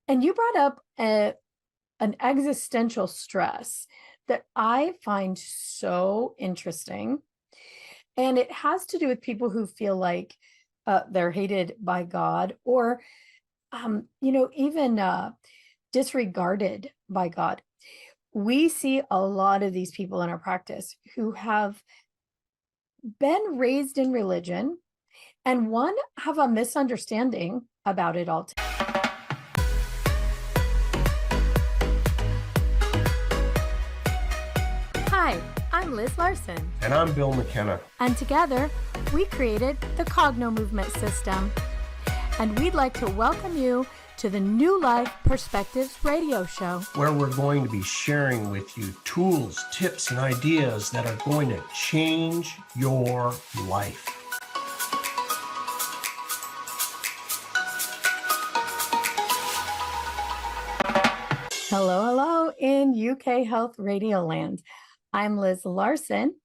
And you brought up an existential stress that I find so interesting. And it has to do with people who feel like they're hated by God or, even disregarded by God. We see a lot of these people in our practice who have been raised in religion and one have a misunderstanding about it all. Hi, I'm Liz Larson. And I'm Bill McKenna. And together, we created the Cognomovement system. And we'd like to welcome you to the New Life Perspectives radio show, where we're going to be sharing with you tools, tips, and ideas that are going to change your life. Hello in UK Health Radio Land. I'm Liz Larson,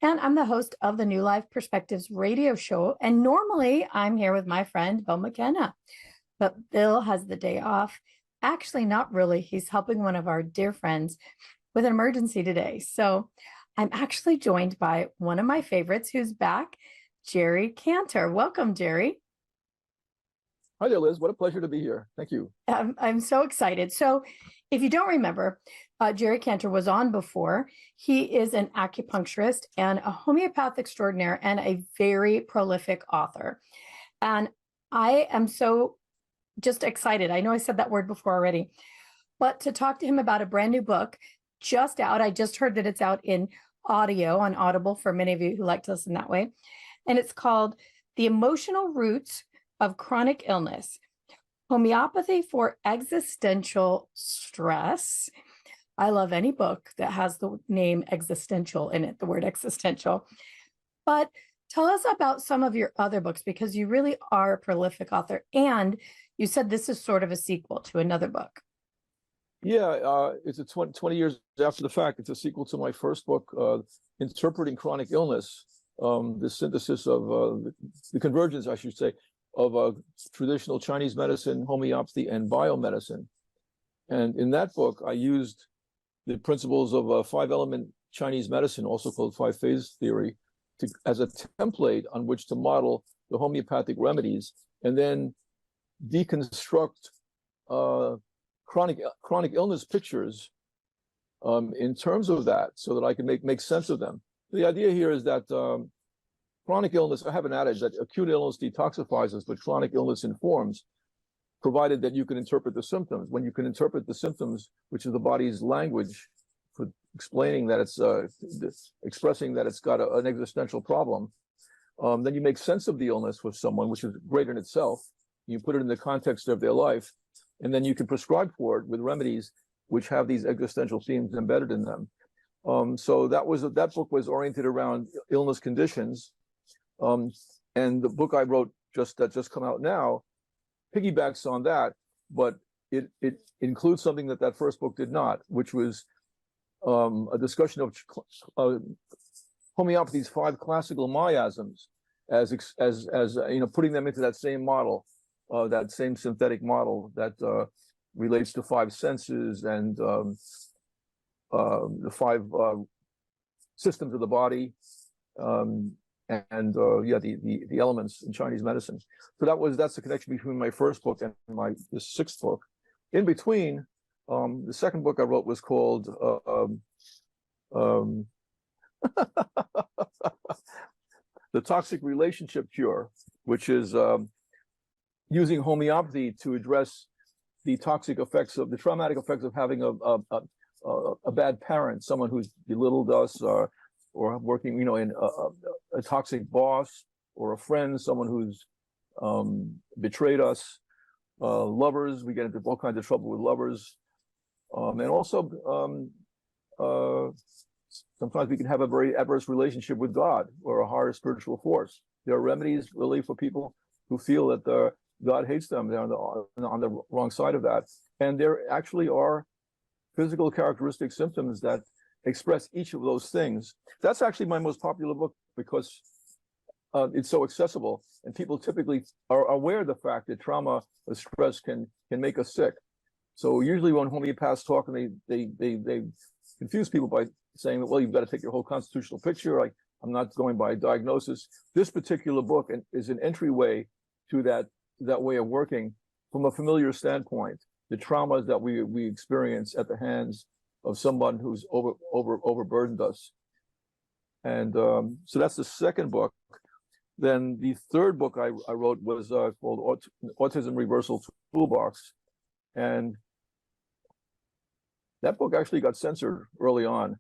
and I'm the host of the New Life Perspectives radio show. And normally I'm here with my friend, Bill McKenna. But Bill has the day off. Actually, not really. He's helping one of our dear friends with an emergency today. So I'm actually joined by one of my favorites who's back, Jerry Kantor. Welcome, Jerry. Hi there, Liz. What a pleasure to be here. Thank you. I'm so excited. So if you don't remember, Jerry Kantor was on before. He is an acupuncturist and a homeopath extraordinaire and a very prolific author. And I am so just excited. I know I said that word before already, but to talk to him about a brand new book just out. I just heard that it's out in audio on Audible for many of you who like to listen that way. And it's called The Emotional Roots of Chronic Illness, Homeopathy for Existential Stress. I love any book that has the name existential in it, the word existential. But tell us about some of your other books, because you really are a prolific author. And you said this is sort of a sequel to another book. Yeah, it's 20 years after the fact. It's a sequel to my first book, Interpreting Chronic Illness, the synthesis of, the convergence, I should say, of traditional Chinese medicine, homeopathy, and biomedicine. And in that book, I used the principles of five-element Chinese medicine, also called five-phase theory, as a template on which to model the homeopathic remedies, and then deconstruct chronic illness pictures in terms of that, so that I can make sense of them. The idea here is that chronic illness, I have an adage that acute illness detoxifies us, but chronic illness informs, provided that you can interpret the symptoms. When you can interpret the symptoms, which is the body's language for explaining that it's expressing that it's got an existential problem, then you make sense of the illness with someone, which is great in itself. You put it in the context of their life, and then you can prescribe for it with remedies which have these existential themes embedded in them. So that book was oriented around illness conditions, and the book I wrote that just come out now piggybacks on that, but it includes something that first book did not, which was a discussion of homeopathy's 5 classical miasms, as putting them into that same model, that same synthetic model that relates to 5 senses and the 5 systems of the body, the elements in Chinese medicine. So that's the connection between my first book and the 6th book. In between, the second book I wrote was called The Toxic Relationship Cure, which is using homeopathy to address the traumatic effects of having a bad parent, someone who's belittled us, or working, in a toxic boss, or a friend, someone who's betrayed us, lovers. We get into all kinds of trouble with lovers, and also sometimes we can have a very adverse relationship with God or a higher spiritual force. There are remedies really for people who feel that God hates them. They're on the wrong side of that, and there actually are physical characteristic symptoms that express each of those things. That's actually my most popular book because it's so accessible, and people typically are aware of the fact that trauma or stress can make us sick. So usually when homeopaths talk, and they confuse people by saying, well, you've got to take your whole constitutional picture. Like, I'm not going by diagnosis. This particular book is an entryway to that way of working from a familiar standpoint. The traumas that we experience at the hands of someone who's overburdened us. And so that's the second book. Then the third book I wrote was called Autism Reversal Toolbox. And that book actually got censored early on.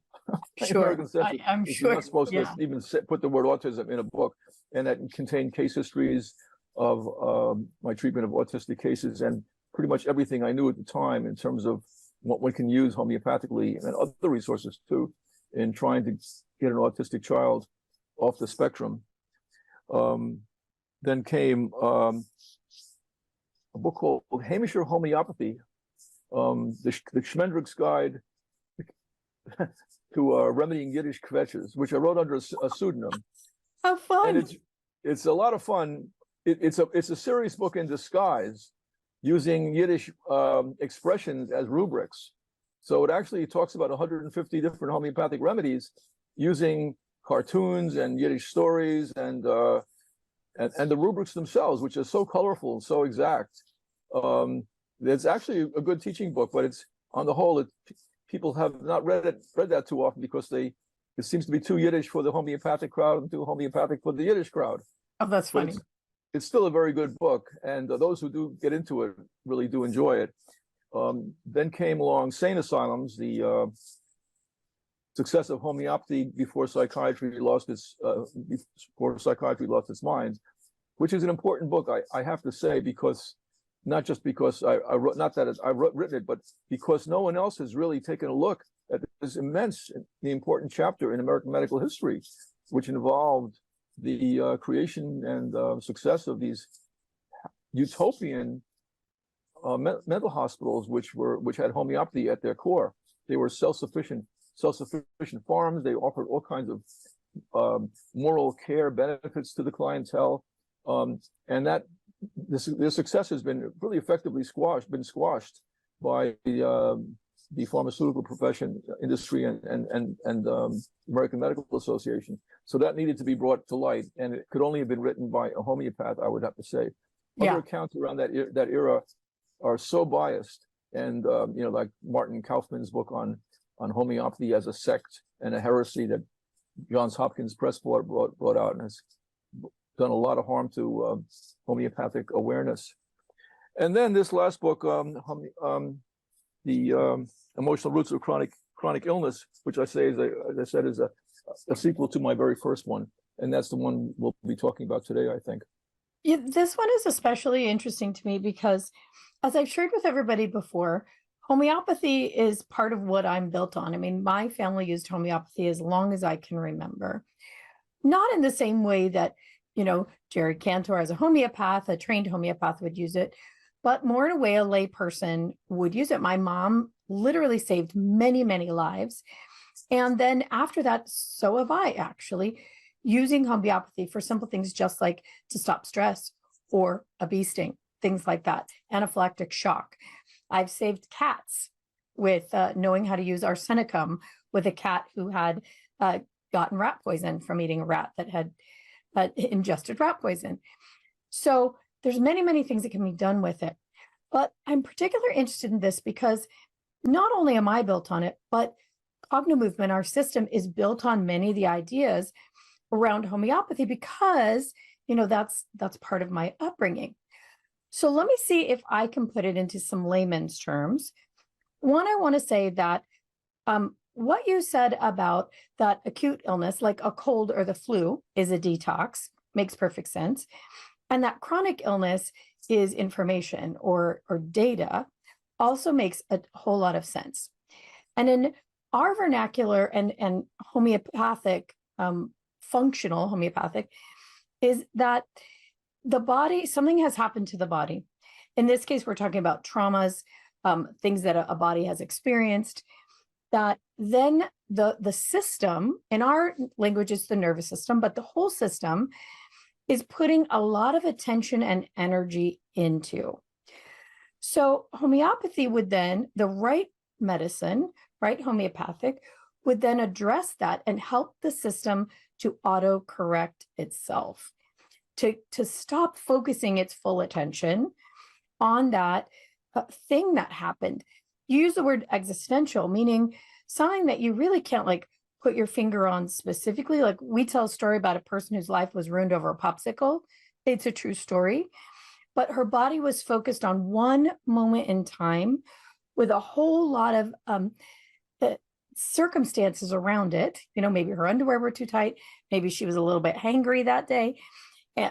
Sure, I'm You're sure. not supposed to even put the word autism in a book. And that contained case histories of my treatment of autistic cases and pretty much everything I knew at the time in terms of what one can use homeopathically and other resources too in trying to get an autistic child off the spectrum. Then came a book called Hamisher Homeopathy, the Schmendrick's Guide to Remedying Yiddish Kvetches, which I wrote under a pseudonym. How fun! And it's a lot of fun. It's a serious book in disguise, using Yiddish expressions as rubrics. So it actually talks about 150 different homeopathic remedies using cartoons and Yiddish stories and the rubrics themselves, which are so colorful and so exact. It's actually a good teaching book, but it's on the whole, people have not read that too often because it seems to be too Yiddish for the homeopathic crowd and too homeopathic for the Yiddish crowd. Oh, that's funny. It's still a very good book, and those who do get into it really do enjoy it. Then came along Sane Asylums, the success of homeopathy before psychiatry lost its mind, which is an important book, I have to say, because not just because I wrote, not that I've written it, but because no one else has really taken a look at this the important chapter in American medical history, which involved the creation and success of these utopian mental hospitals, which had homeopathy at their core. They were self-sufficient farms. They offered all kinds of moral care benefits to the clientele, and that their success has been really effectively squashed by the pharmaceutical profession, industry, and American Medical Association. So that needed to be brought to light, and it could only have been written by a homeopath, I would have to say. Other accounts around that era are so biased, and like Martin Kaufman's book on homeopathy as a sect and a heresy that Johns Hopkins Press brought out, and has done a lot of harm to homeopathic awareness. And then this last book, the Emotional Roots of Chronic Illness, which I say, as I said, is a sequel to my very first one, and that's the one we'll be talking about today, I think. Yeah, this one is especially interesting to me because, as I've shared with everybody before, homeopathy is part of what I'm built on. I mean, my family used homeopathy as long as I can remember. Not in the same way that, Jerry Kantor as a homeopath, a trained homeopath, would use it, but more in a way a lay person would use it. My mom literally saved many, many lives. And then after that, so have I, actually, using homeopathy for simple things just like to stop stress or a bee sting, things like that, anaphylactic shock. I've saved cats with knowing how to use arsenicum with a cat who had gotten rat poison from eating a rat that had ingested rat poison. So there's many, many things that can be done with it. But I'm particularly interested in this because not only am I built on it, but Cognomovement, our system, is built on many of the ideas around homeopathy because, that's part of my upbringing. So let me see if I can put it into some layman's terms. One, I want to say that what you said about that acute illness, like a cold or the flu, is a detox, makes perfect sense. And that chronic illness is information or data, also makes a whole lot of sense. And in our vernacular and homeopathic, functional homeopathic, is that the body, something has happened to the body. In this case, we're talking about traumas, things that a body has experienced, that then the system, in our language, is the nervous system, but the whole system is putting a lot of attention and energy into. So homeopathy would then, the right medicine, right homeopathic, would then address that and help the system to auto-correct itself, to stop focusing its full attention on that thing that happened. You use the word existential, meaning something that you really can't like put your finger on specifically. Like we tell a story about a person whose life was ruined over a popsicle. It's a true story, but her body was focused on one moment in time with a whole lot of circumstances around it. You know, maybe her underwear were too tight. Maybe she was a little bit hangry that day.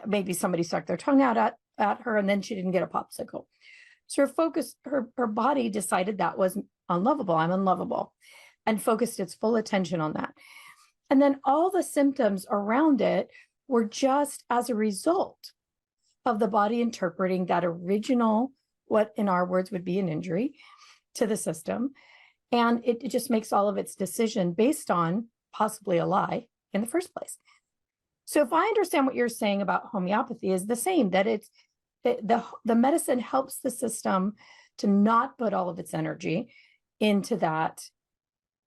Maybe somebody stuck their tongue out at her and then she didn't get a popsicle. So her focus, her body decided that was unlovable. I'm unlovable, and focused its full attention on that. And then all the symptoms around it were just as a result of the body interpreting that original, what in our words would be an injury to the system. And it just makes all of its decision based on possibly a lie in the first place. So if I understand what you're saying about homeopathy is the same, that it's the medicine helps the system to not put all of its energy into that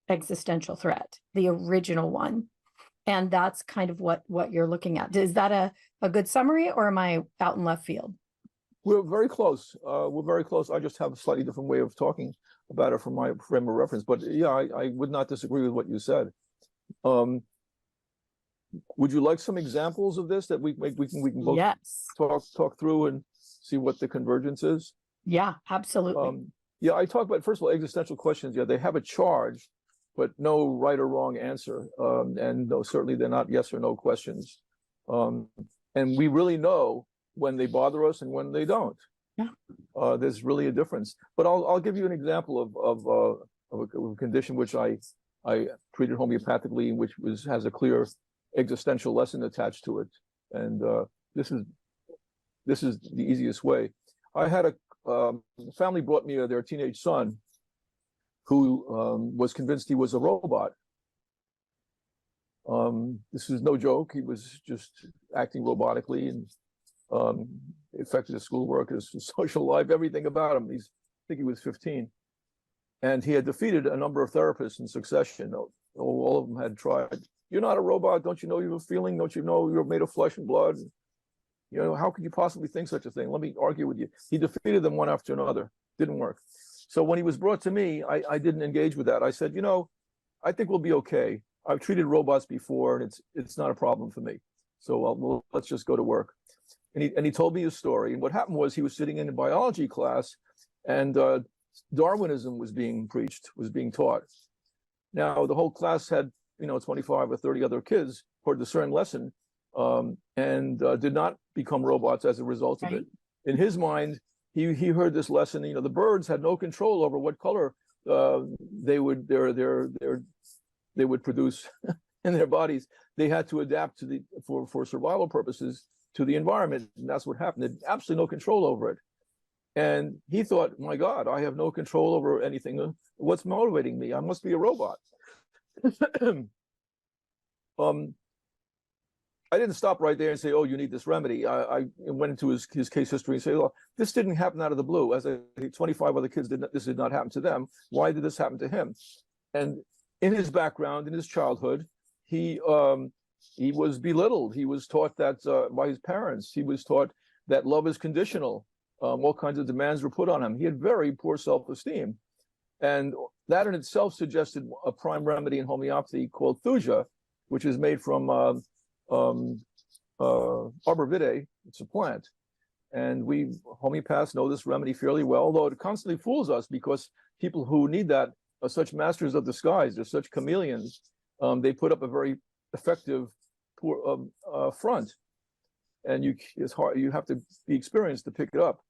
existential threat, the original one. And that's kind of what you're looking at. Is that a good summary, or am I out in left field? We're very close. We're very close. I just have a slightly different way of talking about it from my frame of reference. But yeah, I would not disagree with what you said. Would you like some examples of this that we can both Yes. talk through and see what the convergence is? Yeah, absolutely. Yeah, I talk about, first of all, existential questions. Yeah, they have a charge, but no right or wrong answer. And no, certainly they're not yes or no questions. And we really know when they bother us and when they don't. Yeah. There's really a difference. But I'll give you an example of a condition which I treated homeopathically, which has a clear existential lesson attached to it. And this is the easiest way. I had a family brought me their teenage son who was convinced he was a robot. This is no joke. He was just acting robotically and affected his schoolwork, his social life, everything about him. I think he was 15. And he had defeated a number of therapists in succession. All of them had tried. You're not a robot. Don't you know you have a feeling? Don't you know you're made of flesh and blood? You know, how could you possibly think such a thing? Let me argue with you. He defeated them one after another. Didn't work. So when he was brought to me, I didn't engage with that. I said, you know, I think we'll be okay. I've treated robots before, and it's not a problem for me. So let's just go to work. And he told me his story. And what happened was he was sitting in a biology class, and Darwinism was being preached, was being taught. Now, the whole class had, 25 or 30 other kids who heard the certain lesson and did not become robots as a result of it. In his mind, he heard this lesson. The birds had no control over what color they would produce in their bodies. They had to adapt to for survival purposes to the environment, and that's what happened. They had absolutely no control over it. And he thought, my God, I have no control over anything. What's motivating me? I must be a robot. I didn't stop right there and say, oh, you need this remedy. I went into his case history and say, well, this didn't happen out of the blue. As 25 other kids this did not happen to them. Why did this happen to him? And in his background, in his childhood, he was belittled. He was taught that by his parents. He was taught that love is conditional. All kinds of demands were put on him. He had very poor self-esteem. And that in itself suggested a prime remedy in homeopathy called thuja, which is made from arbor vitae. It's a plant. And we homeopaths know this remedy fairly well, although it constantly fools us because people who need that are such masters of disguise. They're such chameleons. They put up a very effective front. And you have to be experienced to pick it up.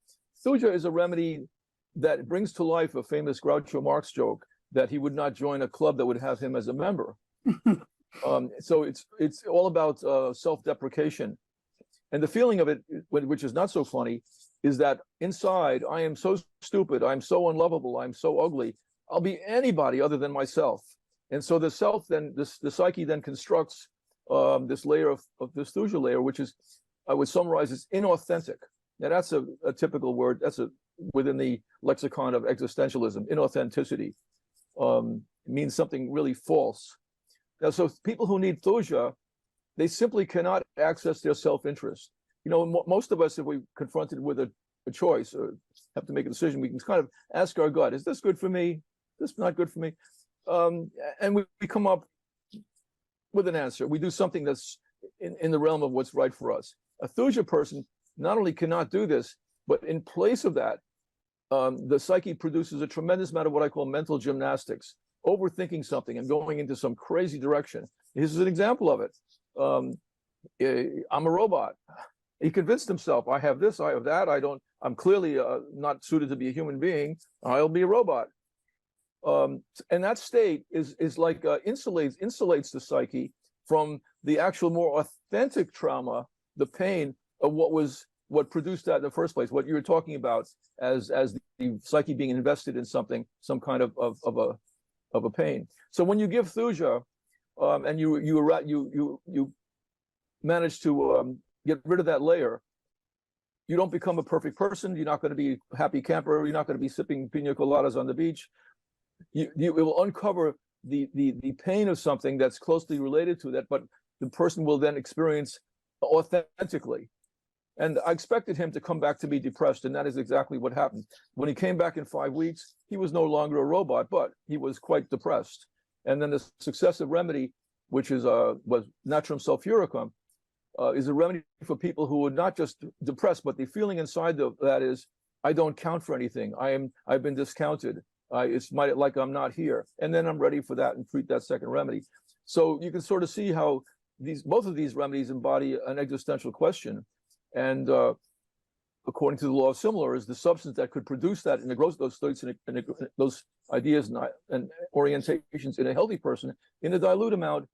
Thuja is a remedy that brings to life a famous Groucho Marx joke that he would not join a club that would have him as a member. So it's all about self-deprecation. And the feeling of it, which is not so funny, is that inside, I am so stupid, I'm so unlovable, I'm so ugly, I'll be anybody other than myself. And so the self then, the psyche then constructs this layer of this thuja layer, which is, I would summarize as inauthentic. Now that's a typical word. That's a within the lexicon of existentialism, inauthenticity. It means something really false. Now, so people who need thuja, they simply cannot access their self-interest. You know, most of us, if we're confronted with a choice or have to make a decision, we can kind of ask our gut, is this good for me? Is this not good for me? And we come up with an answer. We do something that's in the realm of what's right for us. A thuja person not only cannot do this, but in place of that, the psyche produces a tremendous amount of what I call mental gymnastics, overthinking something and going into some crazy direction. This is an example of it. I'm a robot. He convinced himself, I have this, I have that, I'm clearly not suited to be a human being, I'll be a robot. And that state is like insulates the psyche from the actual more authentic trauma, the pain of what produced that in the first place, what you were talking about as the psyche being invested in something, some kind of a pain. So when you give thuja, and you manage to get rid of that layer, you don't become a perfect person. You're not going to be a happy camper. You're not going to be sipping pina coladas on the beach. It will uncover the pain of something that's closely related to that, but the person will then experience authentically. And I expected him to come back to be depressed, and that is exactly what happened. When he came back in 5 weeks, he was no longer a robot, but he was quite depressed. And then the successive remedy, which was natrum sulfuricum, is a remedy for people who are not just depressed, but the feeling inside that is, I don't count for anything. I've been discounted. It's like I'm not here. And then I'm ready for that and treat that second remedy. So you can sort of see how both of these remedies embody an existential question. And according to the law of similars, the substance that could produce that and those states and those ideas and orientations in a healthy person in a dilute amount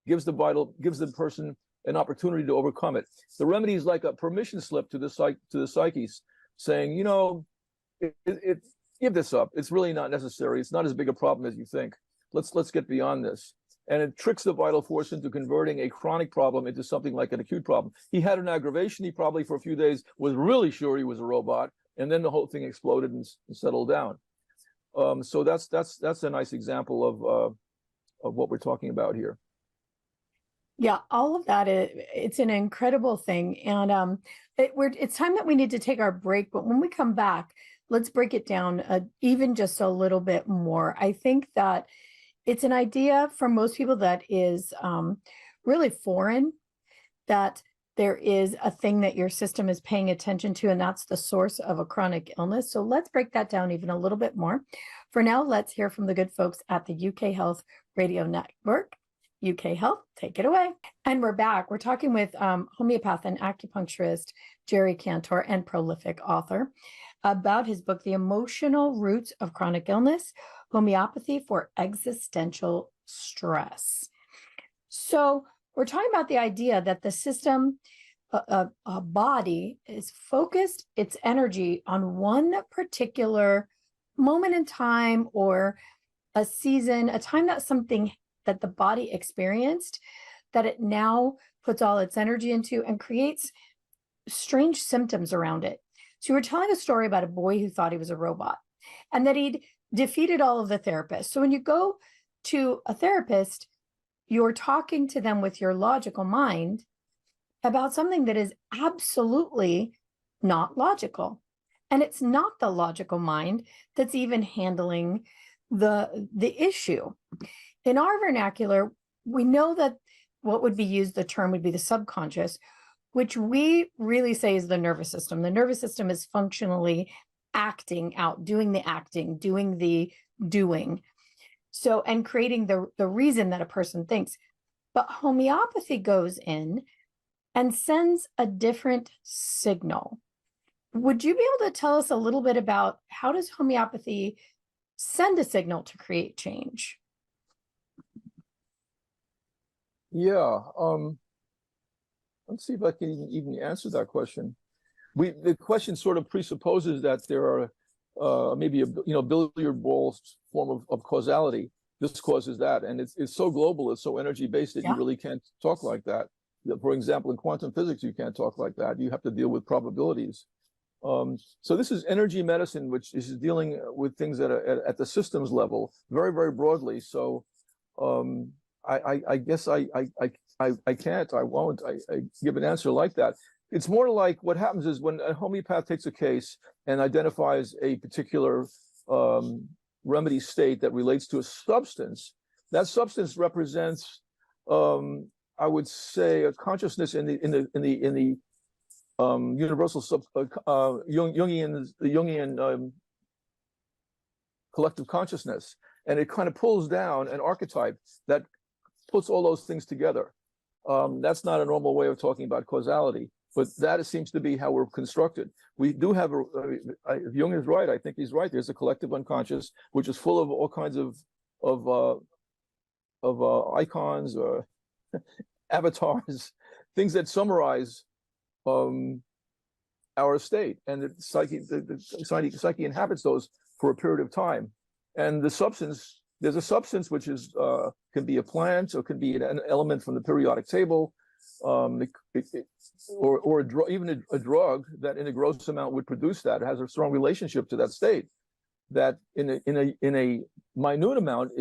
gives the person an opportunity to overcome it. The remedy is like a permission slip to the psyche, saying, you know, give this up. It's really not necessary. It's not as big a problem as you think. Let's get beyond this. And it tricks the vital force into converting a chronic problem into something like an acute problem. He had an aggravation. He probably for a few days was really sure he was a robot, and then the whole thing exploded and settled down. So that's a nice example of what we're talking about here. Yeah, all of that, it's an incredible thing. And it's time that we need to take our break. But when we come back, let's break it down even just a little bit more. I think that it's an idea for most people that is really foreign, that there is a thing that your system is paying attention to, and that's the source of a chronic illness. So let's break that down even a little bit more. For now, let's hear from the good folks at the UK Health Radio Network. UK Health, take it away. And we're back. We're talking with homeopath and acupuncturist Jerry Kantor, and prolific author, about his book, The Emotional Roots of Chronic Illness, Homeopathy for Existential Stress. So we're talking about the idea that the system, a body, is focused its energy on one particular moment in time or a season, a time that something that the body experienced, that it now puts all its energy into and creates strange symptoms around it. So you were telling a story about a boy who thought he was a robot and that he'd defeated all of the therapists. So when you go to a therapist, you're talking to them with your logical mind about something that is absolutely not logical. And it's not the logical mind that's even handling the issue. In our vernacular, we know that what would be used, the term would be the subconscious, which we really say is the nervous system. The nervous system is functionally acting out, doing the acting, doing the doing. So, and creating the reason that a person thinks. But homeopathy goes in and sends a different signal. Would you be able to tell us a little bit about how does homeopathy send a signal to create change? Yeah, let's see if I can even answer that question. The question sort of presupposes that there are maybe a billiard ball form of causality. This causes that, and it's so global, it's so energy based that you really can't talk like that. For example, in quantum physics, you can't talk like that. You have to deal with probabilities. So this is energy medicine, which is dealing with things at the systems level, very, very broadly. So I guess I won't give an answer like that. It's more like what happens is when a homeopath takes a case and identifies a particular remedy state that relates to a substance, that substance represents, I would say, a consciousness in the universal Jungian collective consciousness, and it kind of pulls down an archetype that puts all those things together. That's not a normal way of talking about causality, but that seems to be how we're constructed. We do have if Jung is right, I think he's right. There's a collective unconscious which is full of all kinds of icons or avatars, things that summarize our state, and the psyche inhabits those for a period of time. And the substance, there's a substance which is can be a plant, or can be an element from the periodic table, or even a drug that in a gross amount would produce that. It has a strong relationship to that state. That in a minute amount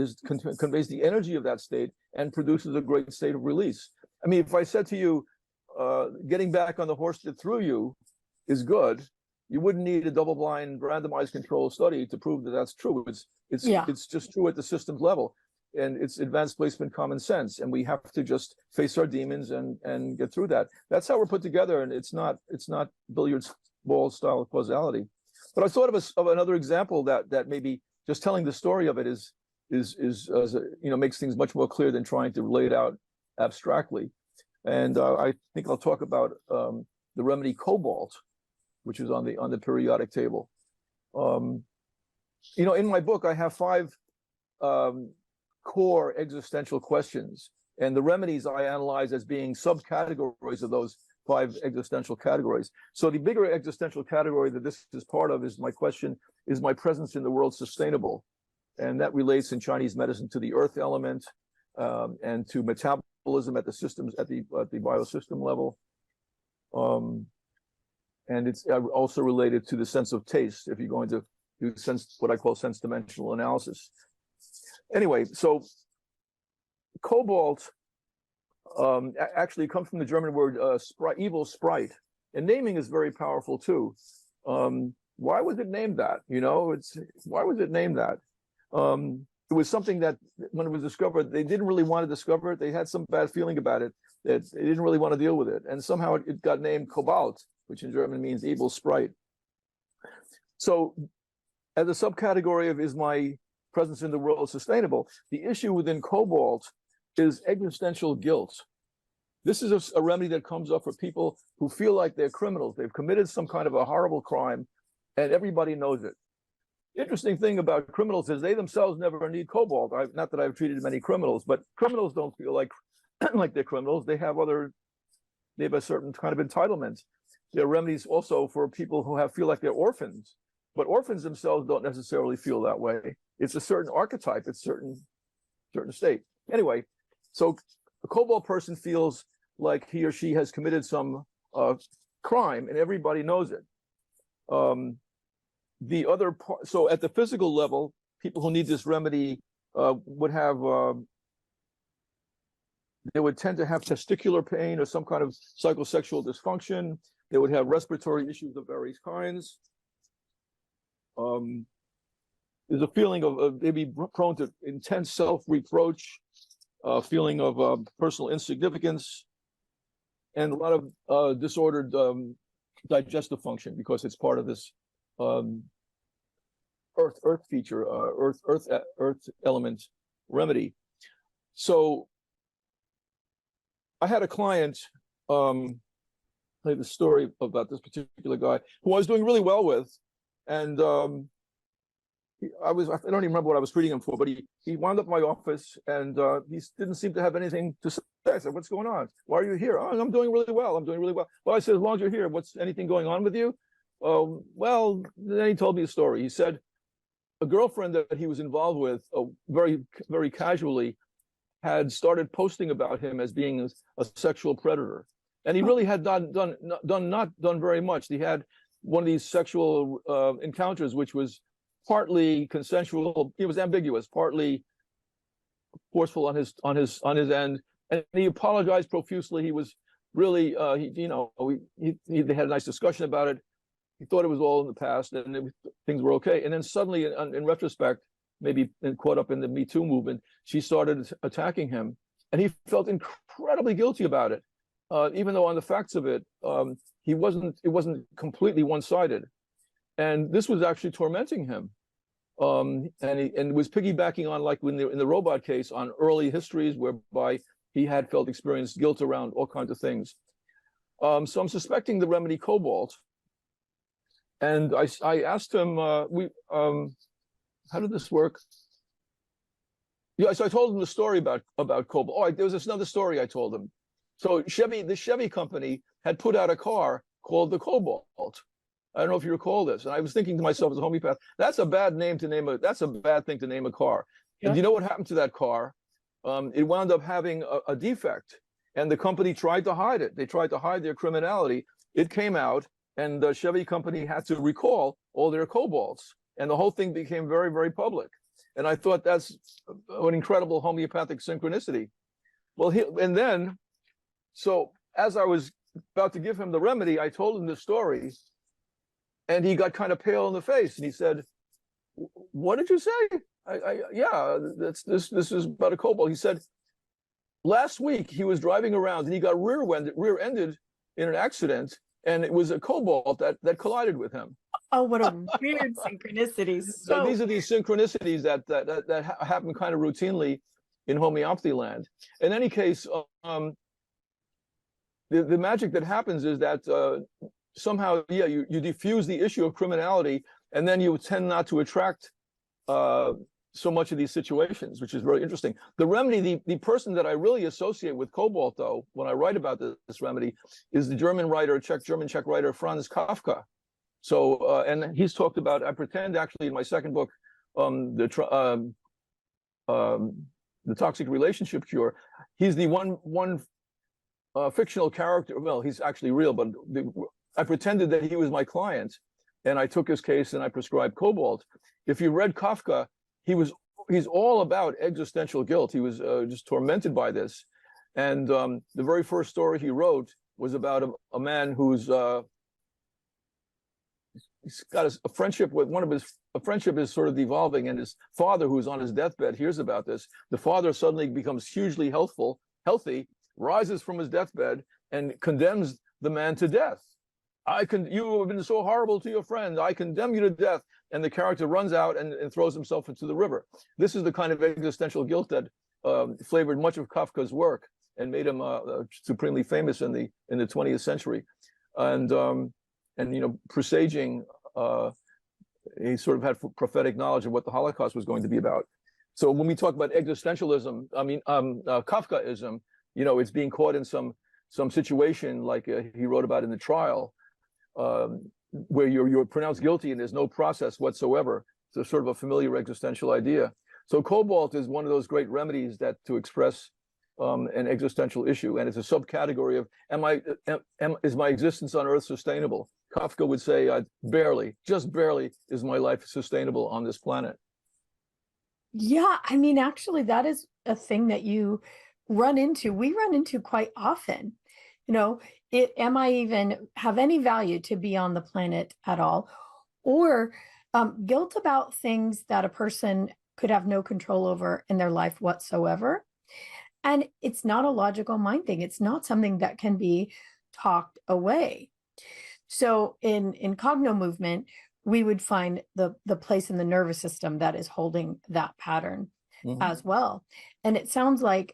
conveys the energy of that state and produces a great state of release. I mean, if I said to you, getting back on the horse that threw you is good, you wouldn't need a double-blind randomized control study to prove that that's true. It's just true at the systems level, and it's advanced placement common sense, and we have to just face our demons and get through that. That's how we're put together, and it's not billiards ball style causality. But I thought of another example that maybe just telling the story of it is makes things much more clear than trying to lay it out abstractly. And I think I'll talk about the remedy cobalt, which is on the periodic table. In my book, I have 5 core existential questions, and the remedies I analyze as being subcategories of those 5 existential categories. So the bigger existential category that this is part of is my question: is my presence in the world sustainable? And that relates in Chinese medicine to the earth element and to metabolism at the systems, at the biosystem level. And it's also related to the sense of taste, if you're going to do what I call sense dimensional analysis. Anyway, so cobalt actually comes from the German word evil sprite, and naming is very powerful too. Why was it named that? Why was it named that? It was something that when it was discovered, they didn't really want to discover it. They had some bad feeling about it, that they didn't really want to deal with it. And somehow it got named cobalt, which in German means evil sprite. So as a subcategory of is my presence in the world sustainable, the issue within cobalt is existential guilt. This is a remedy that comes up for people who feel like they're criminals. They've committed some kind of a horrible crime, and everybody knows it. Interesting thing about criminals is they themselves never need cobalt. Not that I've treated many criminals, but criminals don't feel like they're criminals. They have a certain kind of entitlement. There are remedies also for people who feel like they're orphans, but orphans themselves don't necessarily feel that way. It's a certain archetype. It's certain state. Anyway, so a cobalt person feels like he or she has committed some crime, and everybody knows it. The other part, so at the physical level, people who need this remedy would have, they would tend to have testicular pain or some kind of psychosexual dysfunction. They would have respiratory issues of various kinds. There's a feeling of they'd be prone to intense self-reproach, feeling of personal insignificance, and a lot of disordered digestive function, because it's part of this earth feature, earth element remedy. So I had a client, I have a story about this particular guy who I was doing really well with, and I don't even remember what I was treating him for, but he wound up in my office, and he didn't seem to have anything to say. I said, "What's going on? Why are you here?" "Oh, I'm doing really well. I'm doing really well." Well, I said, "As long as you're here, what's anything going on with you?" Well, then he told me a story. He said a girlfriend that he was involved with, very, very casually, had started posting about him as being a sexual predator, and he really had not done very much. He had one of these sexual encounters, which was partly consensual. It was ambiguous, partly forceful on his end, and he apologized profusely. He was really, they had a nice discussion about it. He thought it was all in the past, and things were okay. And then suddenly, in retrospect, maybe caught up in the Me Too movement, she started attacking him, and he felt incredibly guilty about it, even though on the facts of it, it wasn't completely one-sided, and this was actually tormenting him, and was piggybacking on, like in the robot case, on early histories whereby he had experienced guilt around all kinds of things. So I'm suspecting the remedy cobalt. And I asked him, how did this work? Yeah, so I told him the story about cobalt. Oh, there was another story I told him. So the Chevy company had put out a car called the Cobalt. I don't know if you recall this. And I was thinking to myself as a homeopath, that's a bad thing to name a car. Yeah. And you know what happened to that car? It wound up having a defect, and the company tried to hide it. They tried to hide their criminality. It came out, and the Chevy company had to recall all their cobalts, and the whole thing became very, very public. And I thought that's an incredible homeopathic synchronicity. Well, so as I was about to give him the remedy, I told him the story, and he got kind of pale in the face, and he said, "What did you say?" Yeah, this is about a cobalt. He said, last week he was driving around and he got rear-ended in an accident, and it was a cobalt that collided with him. Oh, what a weird synchronicity. So these are these synchronicities that happen kind of routinely in homeopathy land. In any case, the magic that happens is that somehow, yeah, you diffuse the issue of criminality, and then you tend not to attract so much of these situations, which is very interesting. The remedy, the person that I really associate with cobalt, though, when I write about this remedy, is the German Czech writer Franz Kafka. So, and he's talked about, I pretend actually in my second book, the Toxic Relationship Cure, he's the one fictional character. Well, he's actually real, but I pretended that he was my client, and I took his case and I prescribed cobalt. If you read Kafka, he's all about existential guilt. He was just tormented by this, and the very first story he wrote was about a man who's he's got a friendship with a friendship is sort of devolving, and his father, who's on his deathbed, hears about this. The father suddenly becomes hugely healthy, rises from his deathbed, and condemns the man to death. You have been so horrible to your friend. I condemn you to death. And the character runs out and throws himself into the river. This is the kind of existential guilt that flavored much of Kafka's work and made him supremely famous in the 20th century. And presaging, he sort of had prophetic knowledge of what the Holocaust was going to be about. So when we talk about existentialism, Kafkaism, it's being caught in some situation like he wrote about in the trial, where you're pronounced guilty and there's no process whatsoever. It's a sort of a familiar existential idea. So cobalt is one of those great remedies to express an existential issue, and it's a subcategory of is my existence on Earth sustainable? Kafka would say, barely, just barely, is my life sustainable on this planet. Yeah, I mean, actually, that is a thing that we run into quite often. Am I even have any value to be on the planet at all? Or guilt about things that a person could have no control over in their life whatsoever. And it's not a logical mind thing. It's not something that can be talked away. So in Cognomovement, we would find the place in the nervous system that is holding that pattern as well. And it sounds like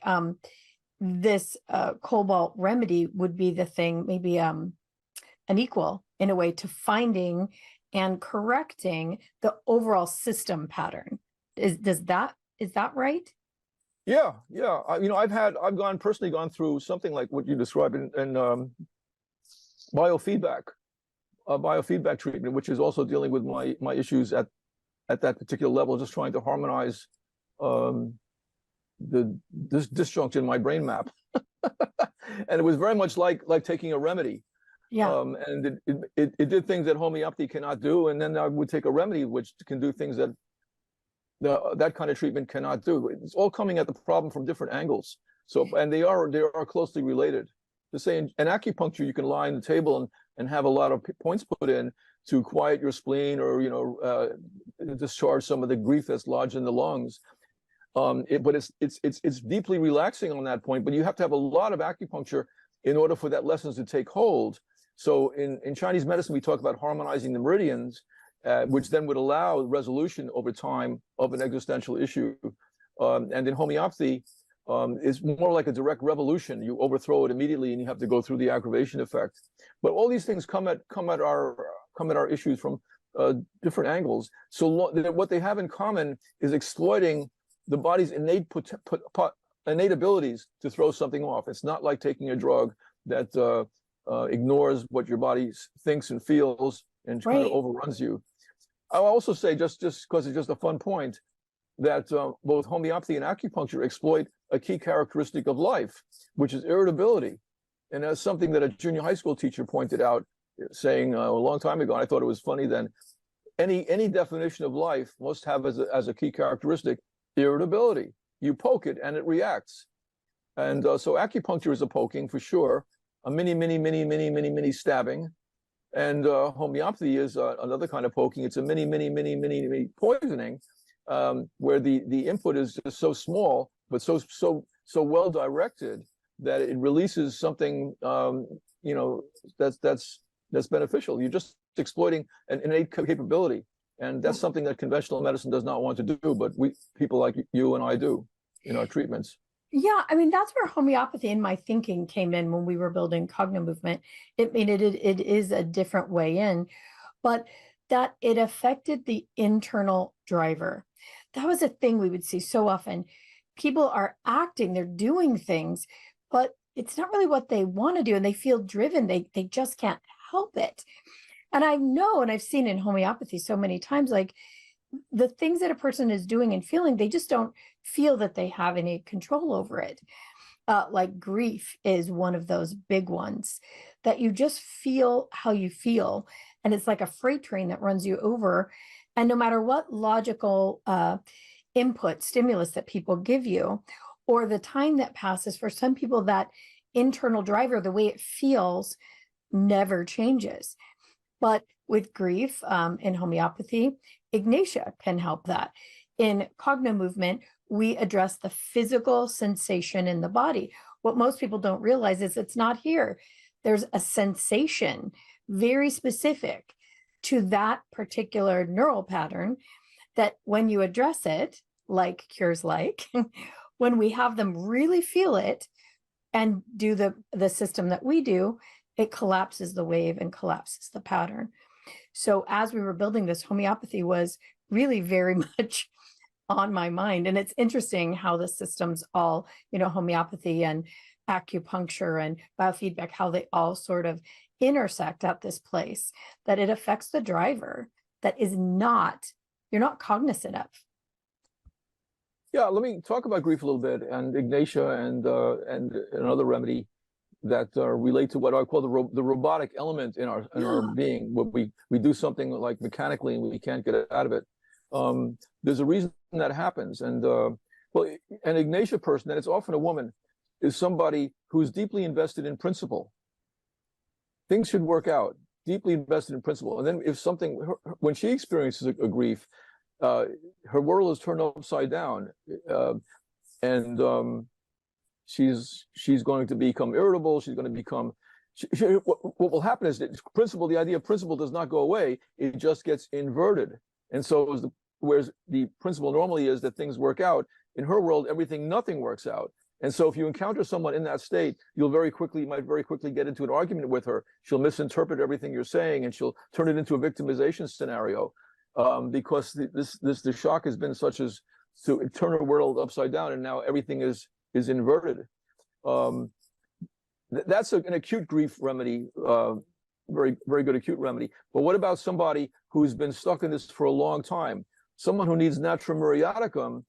this cobalt remedy would be the thing, maybe an equal in a way to finding and correcting the overall system pattern. Is that right? Yeah. I've personally gone through something like what you described in biofeedback treatment, which is also dealing with my issues at that particular level, just trying to harmonize this disjunct in my brain map. And it was very much like taking a remedy. Yeah. And it did things that homeopathy cannot do. And then I would take a remedy which can do things that that kind of treatment cannot do. It's all coming at the problem from different angles. So, and they are closely related. To say in acupuncture, you can lie on the table and have a lot of points put in to quiet your spleen, or discharge some of the grief that's lodged in the lungs. But it's deeply relaxing on that point. But you have to have a lot of acupuncture in order for that lesson to take hold. So in Chinese medicine, we talk about harmonizing the meridians, which then would allow resolution over time of an existential issue. And in homeopathy, it's more like a direct revolution. You overthrow it immediately, and you have to go through the aggravation effect. But all these things come at our issues from different angles. So what they have in common is exploiting the body's innate abilities to throw something off. It's not like taking a drug that ignores what your body thinks and feels and kind of overruns you. I'll also say, just because it's just a fun point, that both homeopathy and acupuncture exploit a key characteristic of life, which is irritability. And that's something that a junior high school teacher pointed out, saying a long time ago, and I thought it was funny then, any definition of life must have as a key characteristic irritability. You poke it and it reacts. And so acupuncture is a poking for sure, a mini stabbing. And homeopathy is another kind of poking. It's a mini poisoning, where the input is just so small, but so well directed that it releases something that's beneficial. You're just exploiting an innate capability, and that's something that conventional medicine does not want to do, but people like you and I do in our treatments. Yeah, I mean, that's where homeopathy in my thinking came in when we were building Cognomovement. It is a different way in, but that it affected the internal driver. That was a thing we would see so often. People are acting, they're doing things, but it's not really what they want to do, and they feel driven. They just can't help it. And I know, and I've seen in homeopathy so many times, like the things that a person is doing and feeling, they just don't feel that they have any control over it. Like grief is one of those big ones, that you just feel how you feel. And it's like a freight train that runs you over. And no matter what logical input, stimulus that people give you, or the time that passes, for some people, that internal driver, the way it feels, never changes. But with grief, in homeopathy, Ignatia can help that. In Cognomovement, we address the physical sensation in the body. What most people don't realize is it's not here. There's a sensation very specific to that particular neural pattern that when you address it, like cures like, when we have them really feel it and do the system that we do, it collapses the wave and collapses the pattern. So as we were building this, homeopathy was really very much on my mind. And it's interesting how the systems all, homeopathy and acupuncture and biofeedback, how they all sort of intersect at this place, that it affects the driver that is you're not cognizant of. Yeah, let me talk about grief a little bit, and Ignatia and another remedy that relate to what I call the robotic element in our being. What we do something like mechanically and we can't get out of it. There's a reason that happens, and an Ignatia person, and it's often a woman, is somebody who's deeply invested in principle. Things should work out, deeply invested in principle. And then if when she experiences a grief, her world is turned upside down, and she's going to become irritable. She's going to become. What will happen is that the idea of principle does not go away. It just gets inverted. And so, whereas the principle normally is that things work out, in her world, nothing works out. And so if you encounter someone in that state, you might very quickly get into an argument with her. She'll misinterpret everything you're saying, and she'll turn it into a victimization scenario, because the shock has been such as to turn her world upside down, and now everything is inverted. That's an acute grief remedy, very, very good acute remedy. But what about somebody who's been stuck in this for a long time? Someone who needs Natura Muriaticum.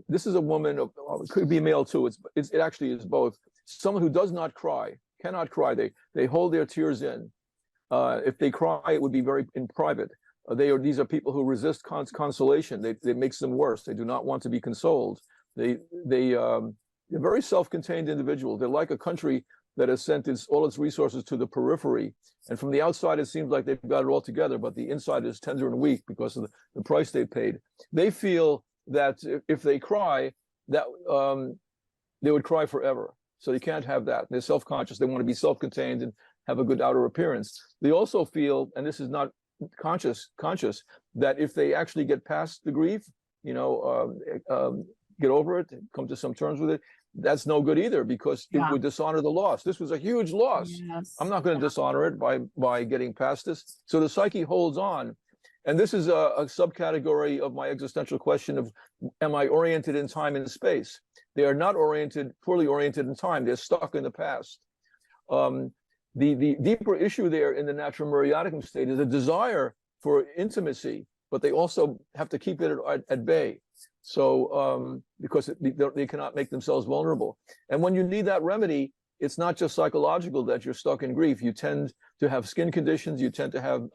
This is a woman, it could be a male too. It actually is both. Someone who does not cry. cannot cry. They hold their tears in. If they cry, it would be very in private. These are people who resist consolation. It makes them worse. They do not want to be consoled. They're very self-contained individuals. They're like a country that has sent all its resources to the periphery. And from the outside, it seems like they've got it all together, but the inside is tender and weak because of the price they paid. They feel that if they cry, that they would cry forever. So they can't have that. They're self-conscious. They want to be self-contained and have a good outer appearance. They also feel, and this is not conscious, that if they actually get past the grief, get over it, come to some terms with it, that's no good either, because it would dishonor the loss. This was a huge loss. Yes. I'm not going to dishonor it by getting past this. So the psyche holds on. And this is a subcategory of my existential question of, am I oriented in time and space? They are not poorly oriented in time. They're stuck in the past. The deeper issue there in the natural muriaticum state is a desire for intimacy, but they also have to keep it at bay. So because they cannot make themselves vulnerable. And when you need that remedy, it's not just psychological that you're stuck in grief. You tend to have skin conditions. You tend to have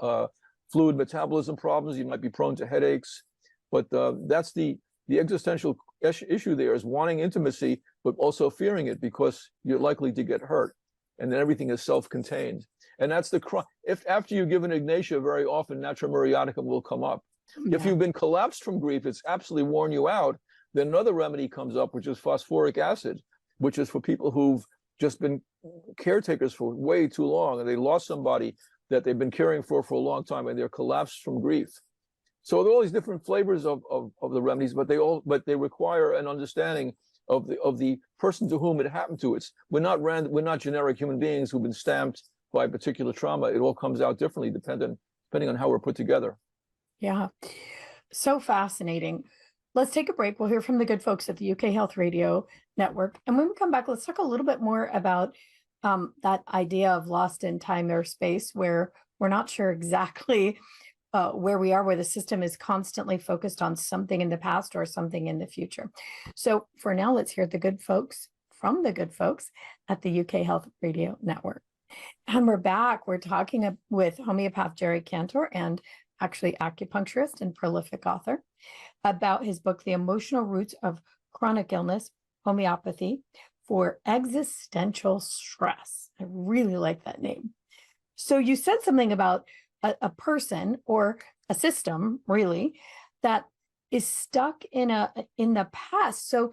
fluid metabolism problems. You might be prone to headaches. But that's the existential issue there, is wanting intimacy, but also fearing it because you're likely to get hurt. And then everything is self-contained. And that's the crime. If after you give an ignatia, very often natural muriaticum will come up. Yeah. If you've been collapsed from grief, it's absolutely worn you out, then another remedy comes up, which is phosphoric acid, which is for people who've just been caretakers for way too long, and they lost somebody that they've been caring for a long time, and they're collapsed from grief. So there are all these different flavors of the remedies, but they require an understanding of the person to whom it happened to. We're not generic human beings who've been stamped by a particular trauma. It all comes out differently depending on how we're put together. Yeah. So fascinating. Let's take a break. We'll hear from the good folks at the UK Health Radio Network. And when we come back, let's talk a little bit more about that idea of lost in time or space, where we're not sure exactly where we are, where the system is constantly focused on something in the past or something in the future. So for now, let's hear the good folks from the good folks at the UK Health Radio Network. And we're back. We're talking with homeopath Jerry Kantor, and actually acupuncturist and prolific author, about his book, The Emotional Roots of Chronic Illness, Homeopathy for Existential Stress. I really like that name. So you said something about a person or a system, really, that is stuck in the past, so,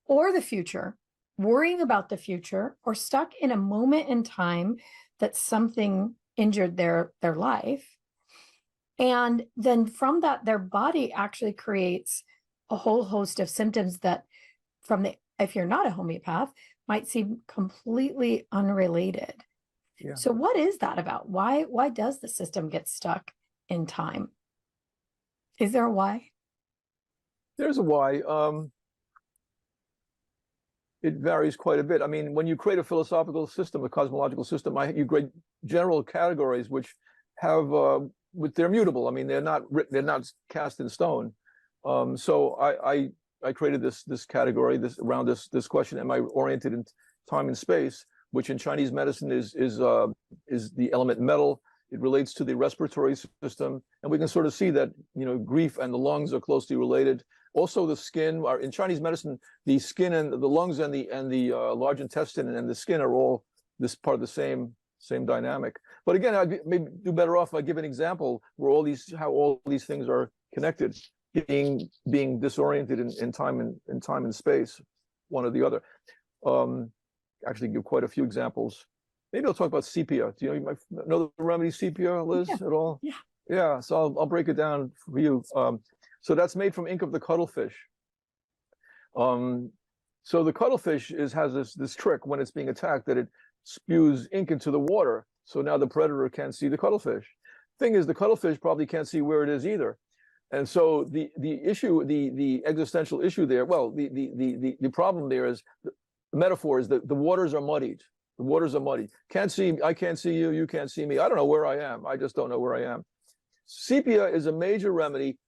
or the future, worrying about the future, or stuck in a moment in time that something injured their life. And then from that, their body actually creates a whole host of symptoms that if you're not a homeopath, might seem completely unrelated. Yeah. So what is that about? Why does the system get stuck in time? Is there a why? There's a why. It varies quite a bit. I mean, when you create a philosophical system, a cosmological system, you create general categories which have they're mutable. I mean, they're not cast in stone. So I created this category around this question: am I oriented in time and space? Which in Chinese medicine is the element metal. It relates to the respiratory system, and we can sort of see that grief and the lungs are closely related. Also, the skin in Chinese medicine, the skin and the lungs and the large intestine and the skin are all this part of the same dynamic. But again, I'd maybe do better off if I give an example where how all these things are connected, being disoriented in time and space, one or the other. Actually, give quite a few examples. Maybe I'll talk about sepia. Do you know the remedy sepia, Liz, at all? Yeah. Yeah. So I'll break it down for you. So that's made from ink of the cuttlefish. So the cuttlefish has this trick when it's being attacked, that it spews ink into the water. So now the predator can't see the cuttlefish. Thing is, the cuttlefish probably can't see where it is either. And so the issue, the existential issue there, well, the problem there is, the metaphor is that the waters are muddied. The waters are muddy. I can't see you, you can't see me. I don't know where I am. I just don't know where I am. Sepia is a major remedy,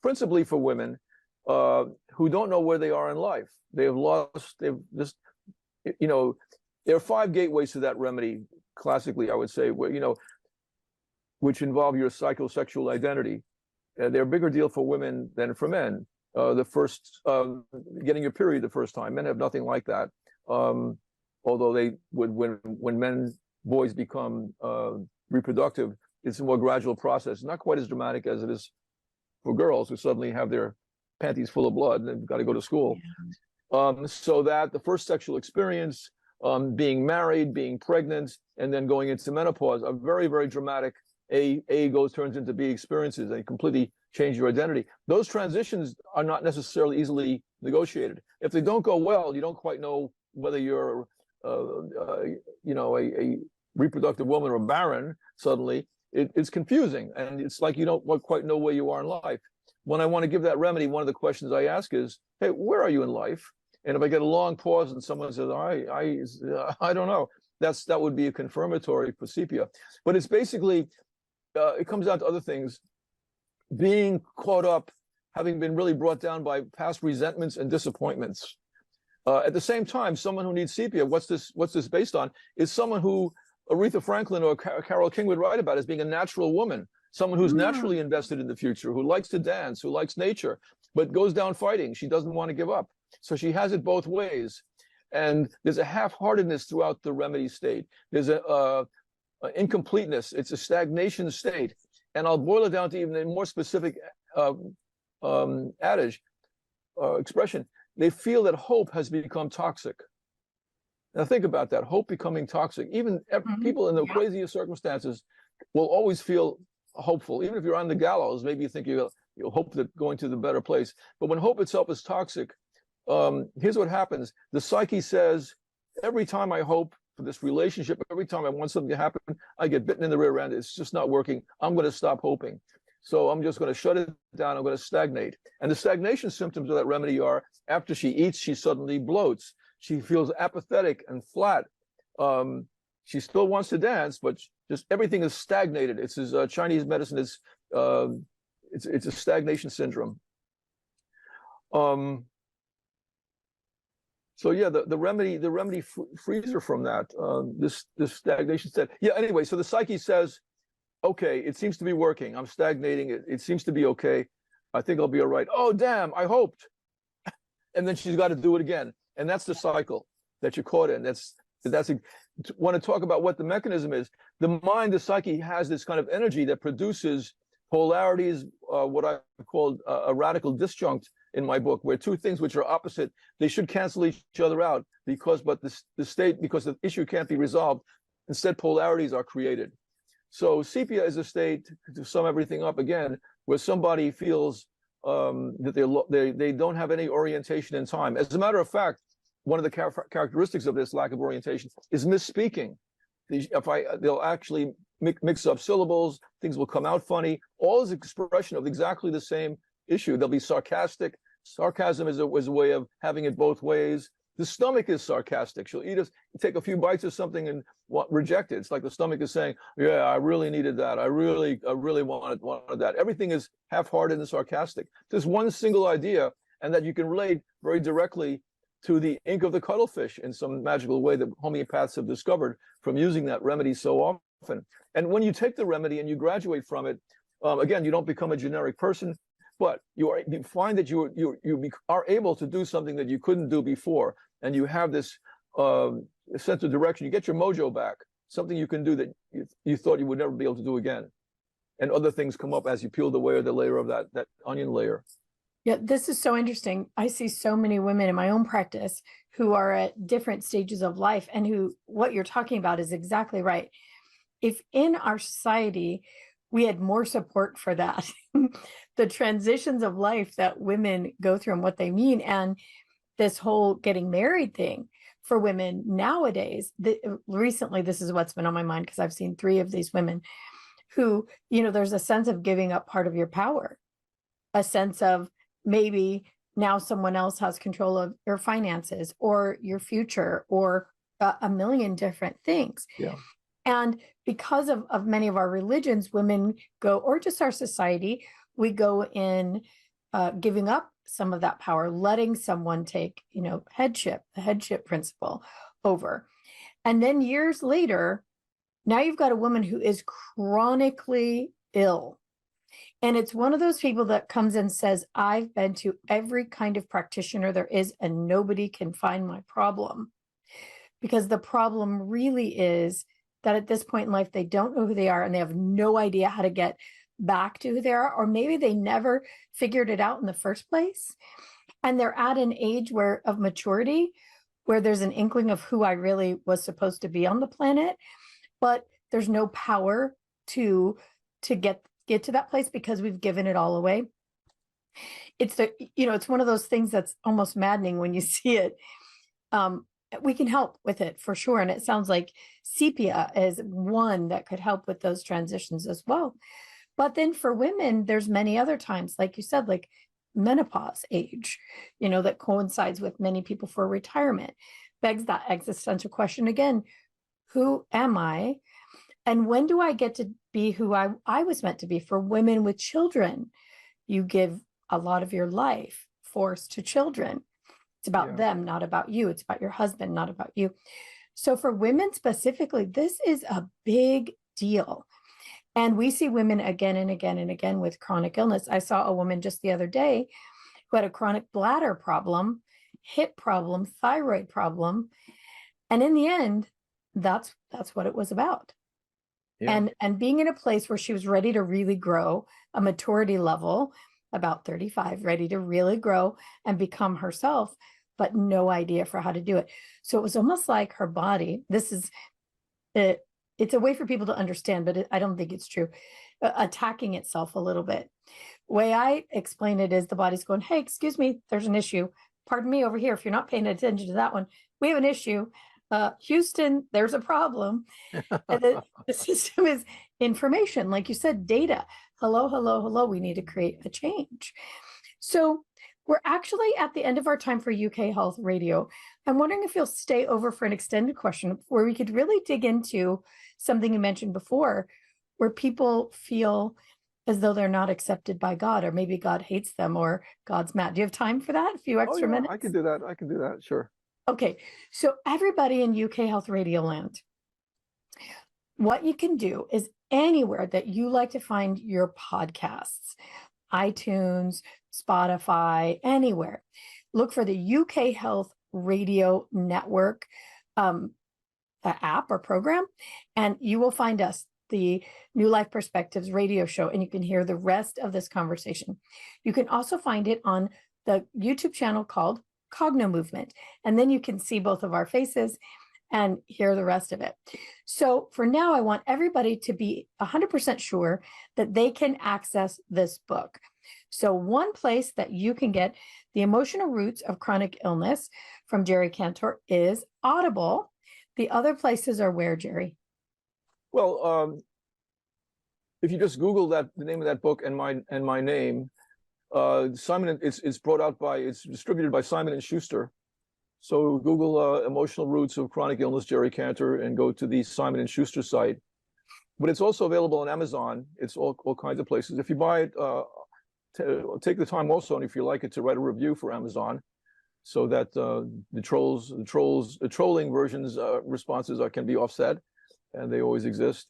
principally for women who don't know where they are in life. They've just, There are 5 gateways to that remedy, classically, I would say, where, which involve your psychosexual identity. They're a bigger deal for women than for men. The first, getting your period the first time. Men have nothing like that. Although they would, when boys become reproductive, it's a more gradual process, not quite as dramatic as it is for girls who suddenly have their panties full of blood and they've got to go to school. Yeah. So that the first sexual experience, being married, being pregnant, and then going into menopause are very, very dramatic. Turns into B experiences. They completely change your identity. Those transitions are not necessarily easily negotiated. If they don't go well, you don't quite know whether you're, a reproductive woman or barren. Suddenly, it's confusing, and it's like you don't quite know where you are in life. When I want to give that remedy, one of the questions I ask is, "Hey, where are you in life?" And if I get a long pause and someone says, "I don't know," that would be a confirmatory for sepia. But it's basically, it comes down to other things. Being caught up, having been really brought down by past resentments and disappointments. At the same time, someone who needs sepia, what's this based on? Is someone who Aretha Franklin or Carole King would write about as being a natural woman, someone who's naturally invested in the future, who likes to dance, who likes nature, but goes down fighting. She doesn't want to give up. So she has it both ways. And there's a half-heartedness throughout the remedy state. There's a incompleteness. It's a stagnation state. And I'll boil it down to even a more specific expression. They feel that hope has become toxic. Now think about that, hope becoming toxic. Even people in the craziest circumstances will always feel hopeful. Even if you're on the gallows, maybe you think you'll hope that going to the better place. But when hope itself is toxic, here's what happens. The psyche says, every time I hope for this relationship, every time I want something to happen, I get bitten in the rear end. It's just not working. I'm going to stop hoping. So I'm just going to shut it down. I'm going to stagnate. And the stagnation symptoms of that remedy are, after she eats, she suddenly bloats. She feels apathetic and flat. She still wants to dance, but just everything is stagnated. It's as Chinese medicine is. It's a stagnation syndrome. So yeah, the remedy frees her from that. This stagnation state. Yeah. Anyway, so the psyche says, okay, it seems to be working. I'm stagnating. It seems to be okay. I think I'll be all right. Oh, damn, I hoped. And then she's got to do it again. And that's the cycle that you're caught in. Want to talk about what the mechanism is. The mind, the psyche, has this kind of energy that produces polarities, what I call a radical disjunct in my book, where two things which are opposite, they should cancel each other out because the issue can't be resolved. Instead, polarities are created. So sepia is a state, to sum everything up again, where somebody feels that they don't have any orientation in time. As a matter of fact, one of the characteristics of this lack of orientation is misspeaking. They'll actually mix up syllables, things will come out funny, all is expression of exactly the same issue. They'll be sarcastic. Sarcasm is a way of having it both ways. The stomach is sarcastic. She'll take a few bites of something and reject it. It's like the stomach is saying, yeah, I really needed that. I really wanted that. Everything is half-hearted and sarcastic. There's one single idea, and that you can relate very directly to the ink of the cuttlefish in some magical way that homeopaths have discovered from using that remedy so often. And when you take the remedy and you graduate from it, again, you don't become a generic person, but you find that you are able to do something that you couldn't do before, and you have this sense of direction. You get your mojo back, something you can do that you thought you would never be able to do again, and other things come up as you peel away the layer of that onion layer. Yeah, this is so interesting. I see so many women in my own practice who are at different stages of life, and who what you're talking about is exactly right. If in our society we had more support for that, the transitions of life that women go through and what they mean, and this whole getting married thing for women nowadays, recently, this is what's been on my mind, because I've seen 3 of these women who, there's a sense of giving up part of your power, a sense of maybe now someone else has control of your finances or your future or a million different things. Yeah. And because of many of our religions, women go, or just our society, we go in giving up some of that power, letting someone take, the headship principle over. And then years later, now you've got a woman who is chronically ill. And it's one of those people that comes and says, I've been to every kind of practitioner there is, and nobody can find my problem. Because the problem really is that at this point in life, they don't know who they are and they have no idea how to get back to who they are, or maybe they never figured it out in the first place. And they're at an age of maturity where there's an inkling of who I really was supposed to be on the planet, but there's no power to get to that place because we've given it all away. It's it's one of those things that's almost maddening when you see it. We can help with it for sure. And it sounds like sepia is one that could help with those transitions as well. But then for women, there's many other times, like you said, like menopause age, that coincides with many people for retirement, begs that existential question again, who am I? And when do I get to be who I was meant to be? For women with children, you give a lot of your life force to children. It's about them, not about you. It's about your husband, not about you. So for women specifically, this is a big deal. And we see women again and again and again with chronic illness. I saw a woman just the other day who had a chronic bladder problem, hip problem, thyroid problem. And in the end, that's what it was about. Yeah. And being in a place where she was ready to really grow, a maturity level, about 35, ready to really grow and become herself, but no idea for how to do it. So it was almost like her body, this is it. It's a way for people to understand, but I don't think it's true. Attacking itself a little bit. Way I explain it is the body's going, hey, excuse me, there's an issue. Pardon me over here. If you're not paying attention to that one, we have an issue. Houston, there's a problem. And the system is information. Like you said, data. Hello, hello, hello. We need to create a change. So we're actually at the end of our time for UK Health Radio. I'm wondering if you'll stay over for an extended question where we could really dig into something you mentioned before, where people feel as though they're not accepted by God, or maybe God hates them, or God's mad. Do you have time for that? A few extra minutes? I can do that. I can do that. Sure. Okay. So everybody in UK Health Radio land, what you can do is anywhere that you like to find your podcasts, iTunes, Spotify, anywhere, look for the UK Health Radio Network app or program, and you will find us, the New Life Perspectives radio show, and you can hear the rest of this conversation. You can also find it on the YouTube channel called Cognomovement, and then you can see both of our faces and hear the rest of it. So for now, I want everybody to be 100% sure that they can access this book. So one place that you can get The Emotional Roots of Chronic Illness from Jerry Kantor is Audible. The other places are where, Jerry? Well, if you just Google the name of that book and my name, Simon, it's distributed by Simon and Schuster. So Google Emotional Roots of Chronic Illness, Jerry Kantor, and go to the Simon and Schuster site. But it's also available on Amazon. It's all kinds of places. If you buy it, take the time also, and if you like it, to write a review for Amazon, so that the trolling versions responses can be offset, and they always exist.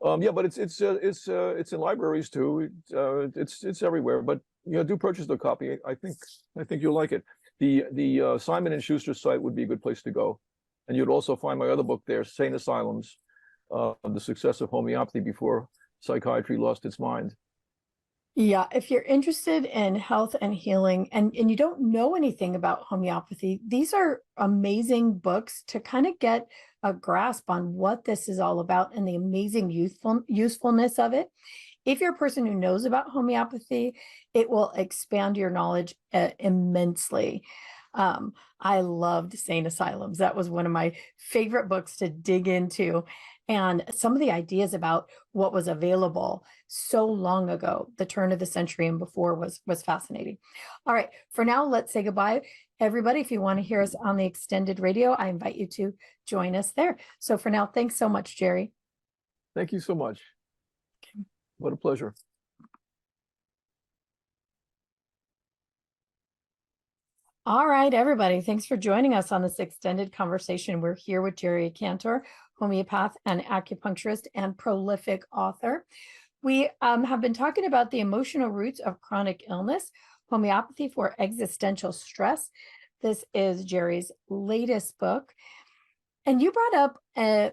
But it's in libraries too. It's everywhere. But do purchase the copy. I think you'll like it. The Simon and Schuster site would be a good place to go, and you'd also find my other book there, Sane Asylums, The Success of Homeopathy Before Psychiatry Lost Its Mind. Yeah, if you're interested in health and healing and you don't know anything about homeopathy, these are amazing books to kind of get a grasp on what this is all about and the amazing usefulness of it. If you're a person who knows about homeopathy, it will expand your knowledge immensely. I loved Sane Asylums. That was one of my favorite books to dig into. And some of the ideas about what was available so long ago, the turn of the century and before, was fascinating. All right, for now, let's say goodbye. Everybody, if you want to hear us on the extended radio, I invite you to join us there. So for now, thanks so much, Jerry. Thank you so much. Okay. What a pleasure. All right, everybody. Thanks for joining us on this extended conversation. We're here with Jerry Kantor, homeopath and acupuncturist and prolific author. We have been talking about the emotional roots of chronic illness, homeopathy for existential stress. This is Jerry's latest book. And you brought up an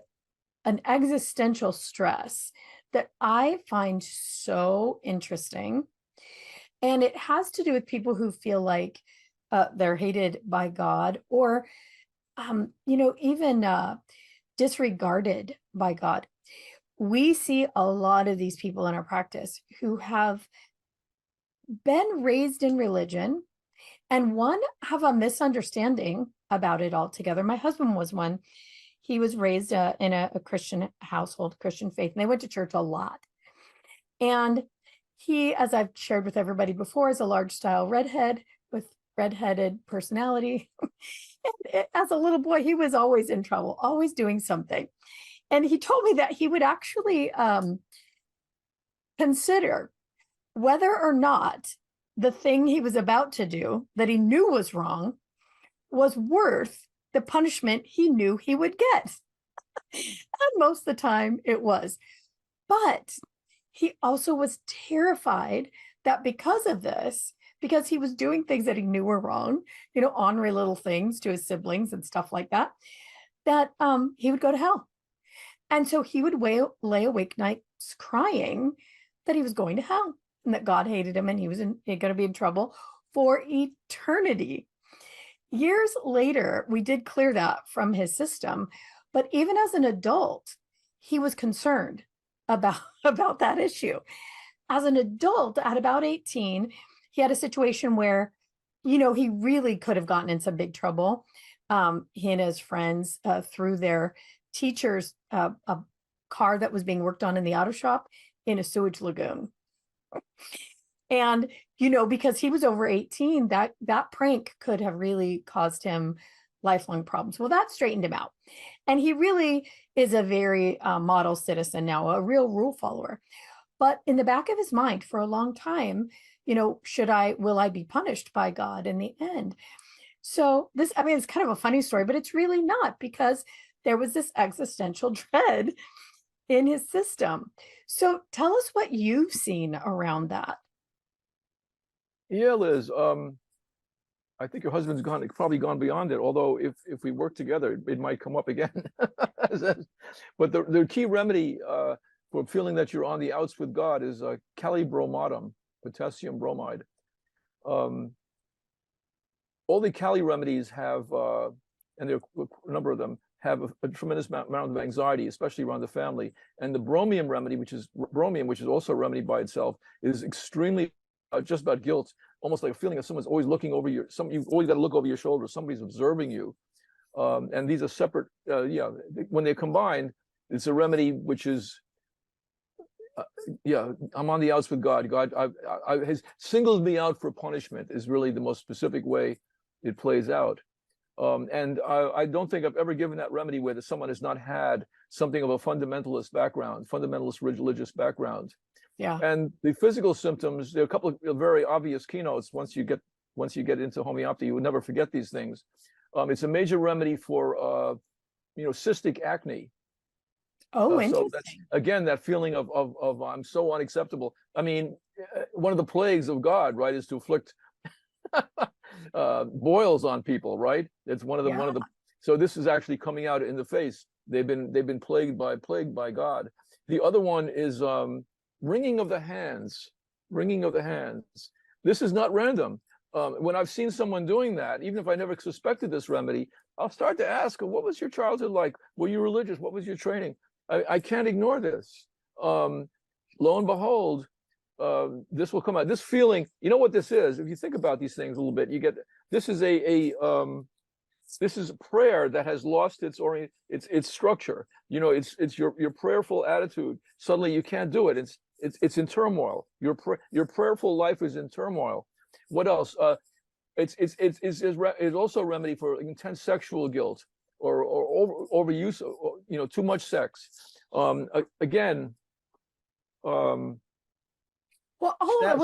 existential stress that I find so interesting. And it has to do with people who feel like they're hated by God, or, even disregarded by God. We see a lot of these people in our practice who have been raised in religion and one have a misunderstanding about it altogether. My husband was one. He was raised in a Christian household, Christian faith, and they went to church a lot. And he, as I've shared with everybody before, is a large style redhead with redheaded personality. And as a little boy, he was always in trouble, always doing something. And he told me that he would actually consider whether or not the thing he was about to do that he knew was wrong was worth the punishment he knew he would get. And most of the time it was. But he also was terrified that because of this, because he was doing things that he knew were wrong, ornery little things to his siblings and stuff like that, that he would go to hell. And so he would lay awake nights crying that he was going to hell and that God hated him and he was going to be in trouble for eternity. Years later, we did clear that from his system. But even as an adult, he was concerned about that issue. As an adult, at about 18, he had a situation where, he really could have gotten in some big trouble. He and his friends threw their teacher's a car that was being worked on in the auto shop in a sewage lagoon. And, because he was over 18, that prank could have really caused him lifelong problems. Well, that straightened him out. And he really is a very model citizen now, a real rule follower. But in the back of his mind for a long time, will I be punished by God in the end? So it's kind of a funny story, but it's really not, because there was this existential dread in his system. So tell us what you've seen around that. Yeah, Liz. I think your husband's probably gone beyond it. Although if we work together, it might come up again. But the key remedy for feeling that you're on the outs with God is calibromatum, potassium bromide. All the Cali remedies have, and there are a number of them, have a tremendous amount of anxiety, especially around the family. And the bromium remedy, which is also a remedy by itself, is extremely just about guilt, almost like a feeling that someone's always looking over you've always got to look over your shoulder, somebody's observing you. And these are separate, when they're combined, it's a remedy which is, I'm on the outs with God. God has singled me out for punishment is really the most specific way it plays out. And I don't think I've ever given that remedy where someone has not had something of a fundamentalist religious background. Yeah. And the physical symptoms, there are a couple of very obvious keynotes. Once you get into homeopathy, you would never forget these things. It's a major remedy for cystic acne. Oh, interesting. So again, that feeling of I'm so unacceptable. I mean, one of the plagues of God, right, is to afflict boils on people, right? It's one of the. So this is actually coming out in the face. They've been plagued by God. The other one is wringing of the hands. This is not random. When I've seen someone doing that, even if I never suspected this remedy, I'll start to ask, what was your childhood like? Were you religious? What was your training? I can't ignore this. Lo and behold, this will come out. This feeling, you know what this is? If you think about these things a little bit, you get this is this is prayer that has lost its structure. It's your prayerful attitude. Suddenly you can't do it. It's in turmoil. Your prayerful life is in turmoil. What else? It's also a remedy for intense sexual guilt or overuse, too much sex. Again,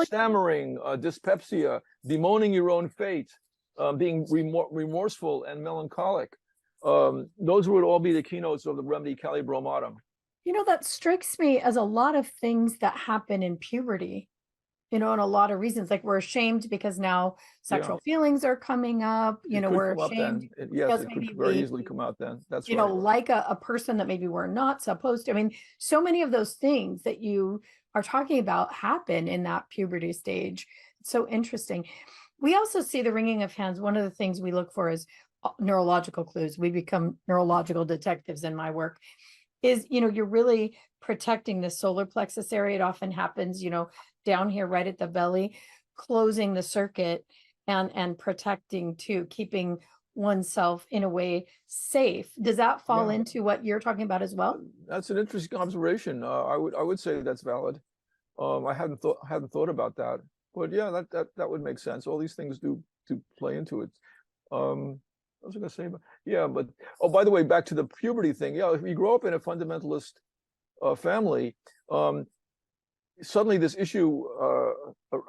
stammering, dyspepsia, bemoaning your own fate. being remorseful and melancholic. Those would all be the keynotes of the remedy Kali Bromatum. That strikes me as a lot of things that happen in puberty, and a lot of reasons. Like, we're ashamed because now sexual feelings are coming up. We're ashamed. Yes, it could very easily come out then. That's right. Like a person that maybe we're not supposed to. I mean, so many of those things that you are talking about happen in that puberty stage. It's so interesting. We also see the wringing of hands. One of the things we look for is neurological clues. We become neurological detectives in my work. Is, you're really protecting the solar plexus area. It often happens, down here, right at the belly, closing the circuit and protecting too, keeping oneself in a way safe. Does that fall into what you're talking about as well? That's an interesting observation. I would say that's valid. I hadn't thought about that, but yeah, that would make sense. All these things do play into it. What was I going to say? But by the way, back to the puberty thing. Yeah, if you grow up in a fundamentalist family, suddenly this issue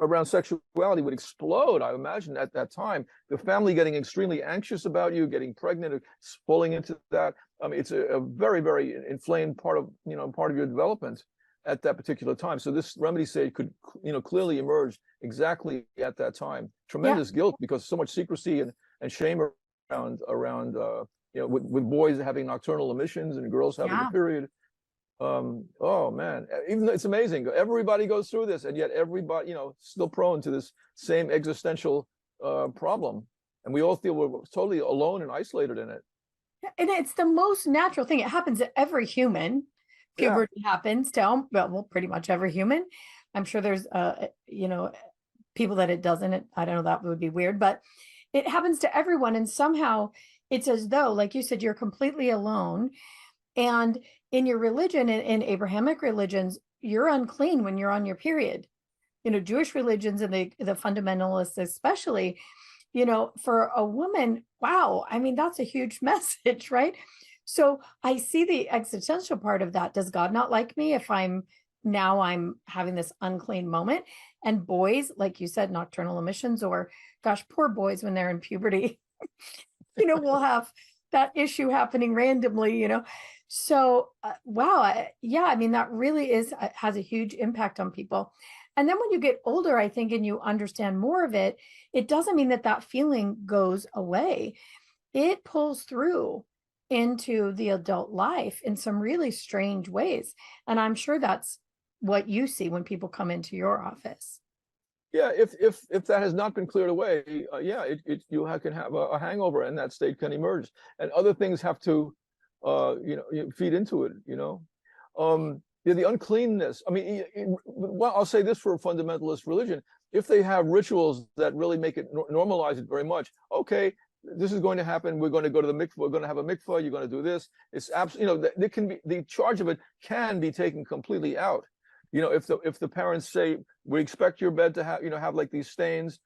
around sexuality would explode. I imagine at that time, the family getting extremely anxious about you, getting pregnant, or falling into that. It's a very, very inflamed part of your development at that particular time. So this remedy sage could clearly emerge exactly at that time. Tremendous guilt because so much secrecy and shame around with boys having nocturnal emissions and girls having a period. Oh man, even though it's amazing, everybody goes through this, and yet everybody still prone to this same existential problem, and we all feel we're totally alone and isolated in it. And it's the most natural thing. It happens to every human. Puberty happens to pretty much every human. I'm sure there's people that it doesn't. I don't know, that would be weird, but it happens to everyone. And somehow it's as though, like you said, you're completely alone. And in your religion, in Abrahamic religions, you're unclean when you're on your period. Jewish religions and the fundamentalists especially, for a woman, wow, I mean, that's a huge message, right? So I see the existential part of that. Does God not like me if I'm having this unclean moment? And boys, like you said, nocturnal emissions, or gosh, poor boys when they're in puberty, will have that issue happening randomly, So, wow. I mean, that really has a huge impact on people. And then when you get older, I think, and you understand more of it, it doesn't mean that feeling goes away. It pulls through into the adult life in some really strange ways. And I'm sure that's what you see when people come into your office. Yeah, if that has not been cleared away, you can have a hangover, and that state can emerge, and other things have to feed into it. The uncleanness. I mean, I'll say this for a fundamentalist religion: if they have rituals that really make it normalize it very much, okay, this is going to happen. We're going to go to the mikvah. We're going to have a mikvah. You're going to do this. It's absolutely, there can be, the charge of it can be taken completely out. If the parents say, we expect your bed to have like these stains,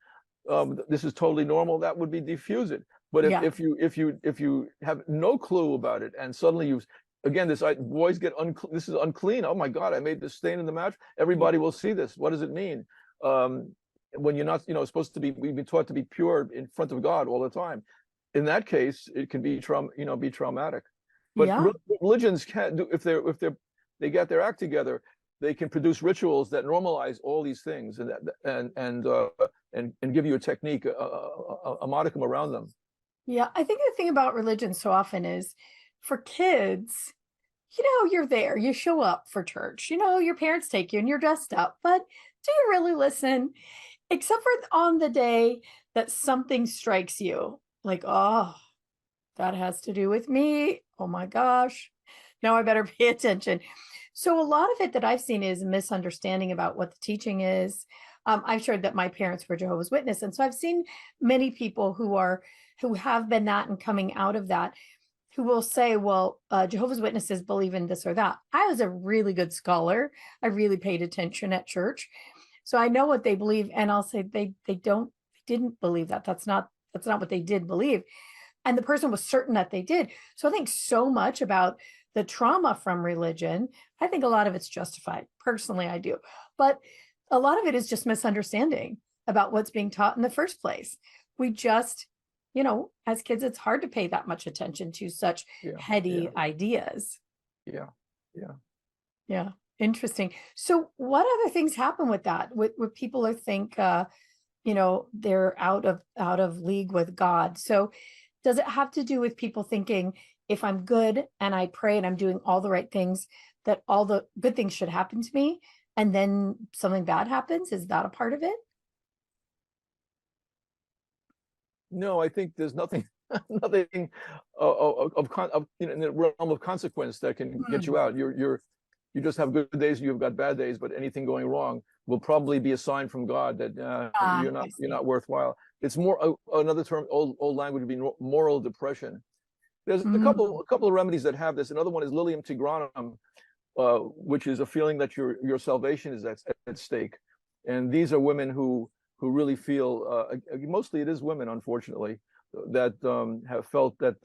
this is totally normal, that would be diffuse it. But if you have no clue about it, and suddenly boys get this is unclean. Oh my God, I made this stain in the mattress. Everybody will see this. What does it mean? When you're not, supposed to be, we've been taught to be pure in front of God all the time. In that case, it can be traumatic. But religions can do, if they get their act together, they can produce rituals that normalize all these things and give you a technique, a modicum around them. Yeah, I think the thing about religion so often is, for kids, you're there, you show up for church, your parents take you and you're dressed up, but do you really listen? Except for on the day that something strikes you, like, oh, that has to do with me. Oh my gosh, now I better pay attention. So a lot of it that I've seen is misunderstanding about what the teaching is. I've shared that my parents were Jehovah's Witness. And so I've seen many people who have been that and coming out of that, who will say, well, Jehovah's Witnesses believe in this or that. I was a really good scholar. I really paid attention at church. So I know what they believe. And I'll say they didn't believe that. That's not what they did believe. And the person was certain that they did. So I think so much about the trauma from religion, I think a lot of it's justified. Personally, I do. But a lot of it is just misunderstanding about what's being taught in the first place. We just you know, as kids, it's hard to pay that much attention to such Yeah, heady yeah, ideas. yeah, yeah. Yeah, interesting. So what other things happen with that? With people who think you know, they're out of league with God. So does it have to do with people thinking if I'm good and I pray and I'm doing all the right things, that all the good things should happen to me, and then something bad happens? Is that a part of it? No, I think there's nothing, nothing of you know, in the realm of consequence that can get Hmm. you out. You just have good days, you've got bad days, but anything going wrong will probably be a sign from God that Ah, I you're see. not worthwhile. It's more another term, old language would be moral depression. There's Mm. a couple of remedies that have this. Another one is Lilium tigranum, which is a feeling that your salvation is at stake. And these are women who really feel, mostly it is women, unfortunately, that have felt that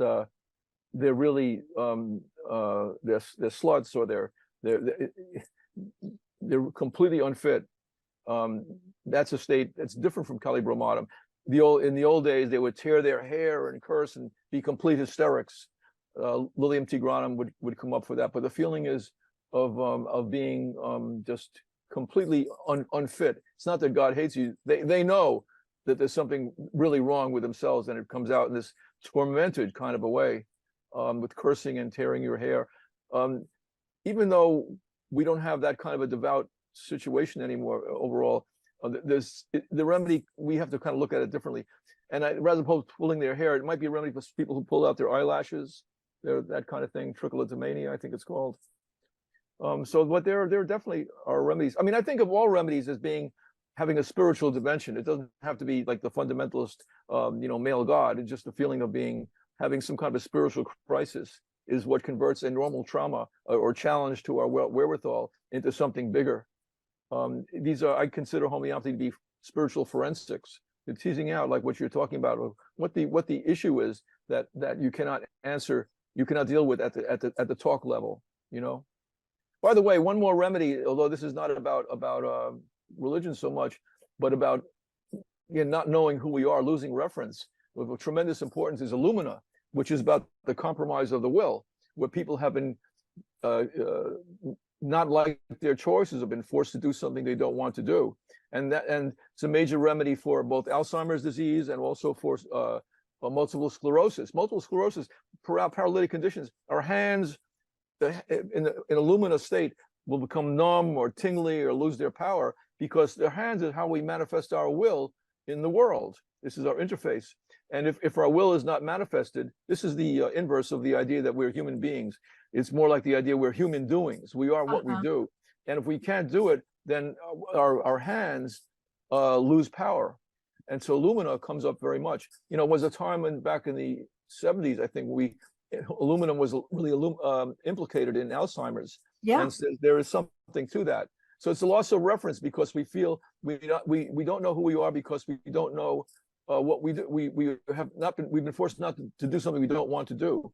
they're really they're sluts, or they're they're completely unfit. That's a state that's different from Kali Brahmatum. In the old days, they would tear their hair and curse and be complete hysterics. Lilium tigranum would come up for that, but the feeling is of being just completely unfit. It's not that God hates you; they know that there's something really wrong with themselves, and it comes out in this tormented kind of a way, with cursing and tearing your hair. Um, Even though we don't have that kind of a devout situation anymore overall, the remedy, we have to kind of look at it differently. And rather than pulling their hair, it might be a remedy for people who pull out their eyelashes, that kind of thing, trichotillomania, I think it's called. So what there definitely are remedies. I mean, I think of all remedies as being having a spiritual dimension. It doesn't have to be like the fundamentalist, you know, male God. It's just a feeling of having some kind of a spiritual crisis is what converts a normal trauma or challenge to our wherewithal into something bigger. I consider homeopathy to be spiritual forensics. It's teasing out, like what you're talking about, what the issue is that you cannot answer, you cannot deal with at the talk level. You know. By the way, one more remedy, although this is not about religion so much, but about, you know, not knowing who we are, losing reference. Of tremendous importance is Illumina, which is about the compromise of the will, where people have been not like their choices, have been forced to do something they don't want to do, and it's a major remedy for both Alzheimer's disease and also for multiple sclerosis. Multiple sclerosis, paralytic conditions. Our hands, in Illumina state, will become numb or tingly or lose their power, because their hands is how we manifest our will in the world. This is our interface. And if our will is not manifested, this is the inverse of the idea that we're human beings. It's more like the idea we're human doings. We are what we Uh-huh. do. And if we can't do it, then our hands lose power. And so Illumina comes up very much. You know, it was a time back in the 70s, I think, aluminum was really implicated in Alzheimer's. Yeah. And so there is something to that. So it's a loss of reference, because we feel we don't know who we are, because we don't know what we do. We've been forced not to do something we don't want to do.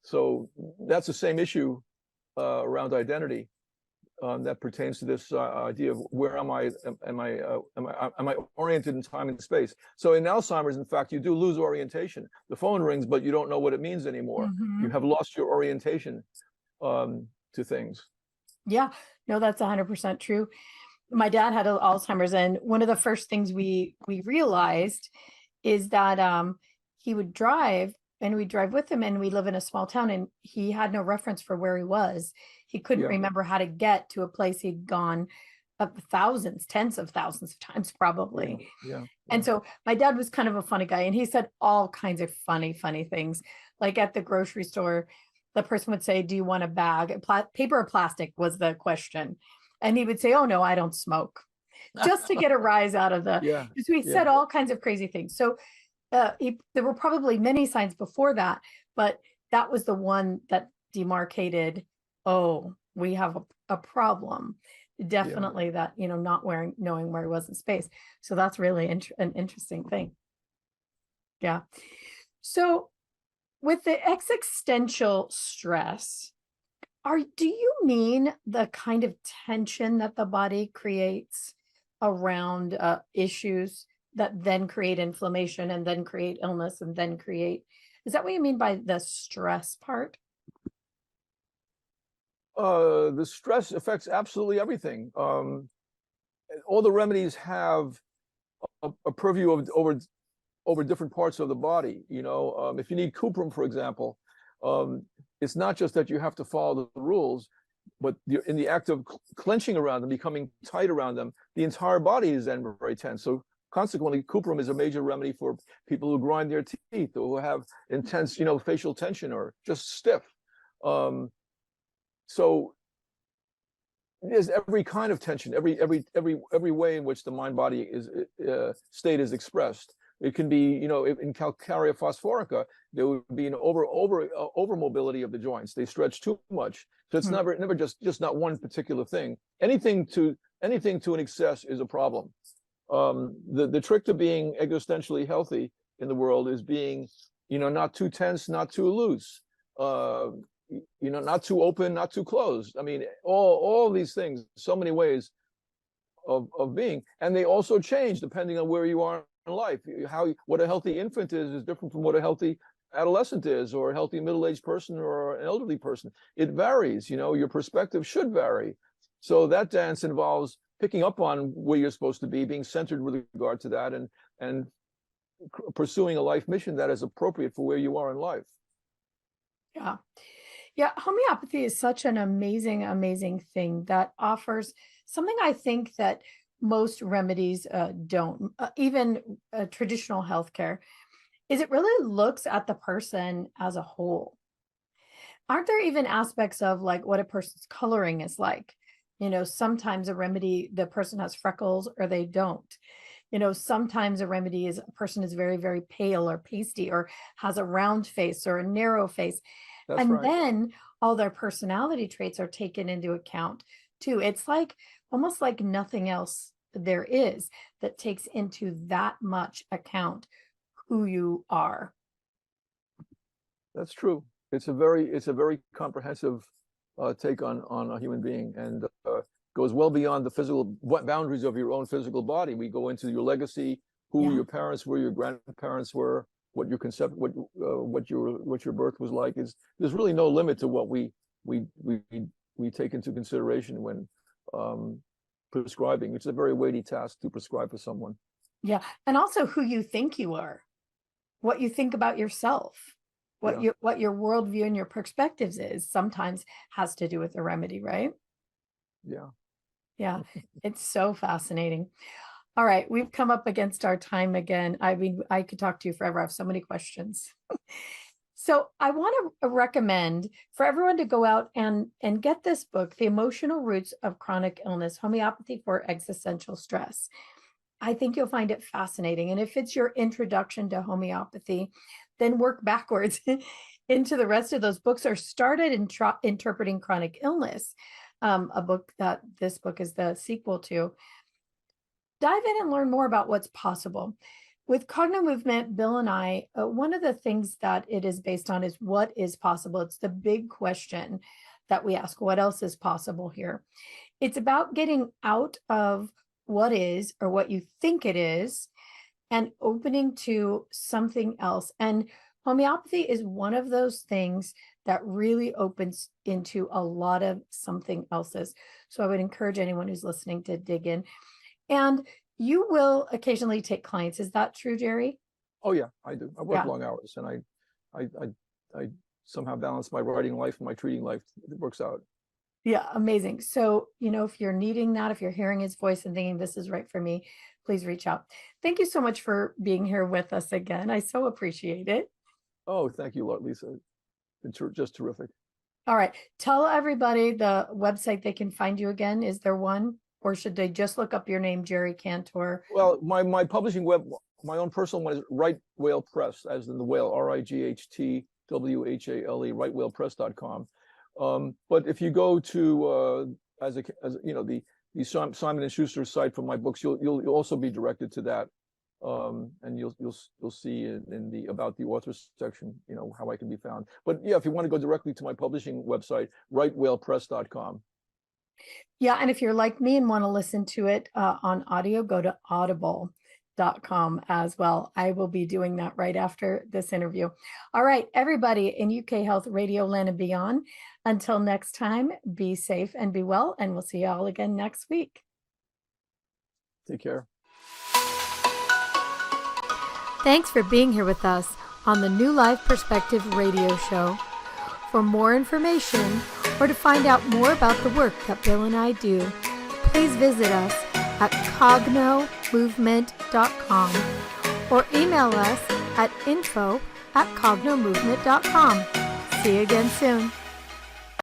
So that's the same issue around identity that pertains to this idea of where am I? Am I oriented in time and space? So in Alzheimer's, in fact, you do lose orientation. The phone rings, but you don't know what it means anymore. You Mhm. have lost your orientation to things. Yeah, no, that's 100% true. My dad had Alzheimer's, and one of the first things we realized is that he would drive, and we'd drive with him, and we live in a small town, and he had no reference for where he was. He couldn't Yeah, remember how to get to a place he'd gone thousands, tens of thousands of times, yeah, probably. yeah, And yeah. so my dad was kind of a funny guy, and he said all kinds of funny things. Like at the grocery store, the person would say, "Do you want a bag? Paper or plastic?" was the question. And he would say, "Oh no, I don't smoke," just to get a rise out of the, Yeah, because we yeah, said all kinds of crazy things. So there were probably many signs before that, but that was the one that demarcated, oh, we have a problem. yeah. Definitely that, you know, not knowing where he was in space. So that's really an interesting thing. Yeah. So with the existential stress, do you mean the kind of tension that the body creates around issues then create inflammation and then create illness and then create, is that what you mean by the stress part? The stress affects absolutely everything. All the remedies have a purview of over different parts of the body. You know, if you need cuprum, for example, it's not just that you have to follow the rules, but you're in the act of clenching around them, becoming tight around them, the entire body is then very tense. So consequently, cuprum is a major remedy for people who grind their teeth or who have intense, you know, facial tension or just stiff. So there's every kind of tension, every way in which the mind-body is state is expressed. It can be, you know, in calcarea phosphorica, there would be an over mobility of the joints. They stretch too much, so it's never just not one particular thing. Anything to an excess is a problem. The trick to being existentially healthy in the world is being, you know, not too tense, not too loose. You know, not too open, not too closed. I mean, all these things, so many ways of being, and they also change depending on where you are in life. What a healthy infant is different from what a healthy adolescent is, or a healthy middle-aged person, or an elderly person. It varies. You know, your perspective should vary. So that dance involves picking up on where you're supposed to be, being centered with regard to that, and pursuing a life mission that is appropriate for where you are in life. Yeah. Yeah, homeopathy is such an amazing, amazing thing that offers something I think that most remedies don't, even traditional healthcare, is it really looks at the person as a whole. Aren't there even aspects of like what a person's coloring is like? You know, sometimes a remedy, the person has freckles or they don't. You know, sometimes a remedy is a person is very, very pale or pasty or has a round face or a narrow face. That's And right. then all their personality traits are taken into account too. It's like almost like nothing else there is that takes into that much account who you are. That's true. It's a very comprehensive take on a human being, and goes well beyond the physical boundaries of your own physical body. We go into your legacy, who your parents were, your grandparents were, what your concept, what your birth was like. There's really no limit to what we take into consideration when prescribing. It's a very weighty task to prescribe for someone. Yeah, and also who you think you are, what you think about yourself, what your worldview and your perspectives is sometimes has to do with the remedy, right? Yeah, it's so fascinating. All right, we've come up against our time again. I mean, I could talk to you forever. I have so many questions. So I want to recommend for everyone to go out and get this book, The Emotional Roots of Chronic Illness, Homeopathy for Existential Stress. I think you'll find it fascinating. And if it's your introduction to homeopathy, then work backwards into the rest of those books, or start at Interpreting Chronic Illness, a book that this book is the sequel to. Dive in and learn more about what's possible. With Cognomovement, Bill and I, one of the things that it is based on is what is possible. It's the big question that we ask, what else is possible here? It's about getting out of what is or what you think it is and opening to something else. And homeopathy is one of those things that really opens into a lot of something else's. So I would encourage anyone who's listening to dig in. And you will occasionally take clients. Is that true, Jerry? Oh yeah, I do. I work long hours, and I somehow balance my writing life and my treating life. It works out. Yeah, amazing. So, you know, if you're needing that, if you're hearing his voice and thinking this is right for me, please reach out. Thank you so much for being here with us again. I so appreciate it. Oh, thank you, Lisa. It's just terrific. All right. Tell everybody the website they can find you again. Is there one? Or should they just look up your name, Jerry Kantor? Well, my publishing my own personal one is Right Whale Press, as in the whale, RIGHTWHALE, rightwhalepress.com. But if you go to as you know, the Simon & Schuster site for my books, you'll also be directed to that, and you'll see in the about the author section, you know, how I can be found. But yeah, if you want to go directly to my publishing website, rightwhalepress.com. Yeah, and if you're like me and want to listen to it on audio, go to Audible. cognomovement.com as well. I will be doing that right after this interview. All right, everybody in UK Health Radio Land and beyond, until next time, be safe and be well, and we'll see you all again next week. Take care. Thanks for being here with us on the New Life Perspective radio show. For more information or to find out more about the work that Bill and I do, please visit us at cognomovement.com or email us at info@cognomovement.com. See you again soon.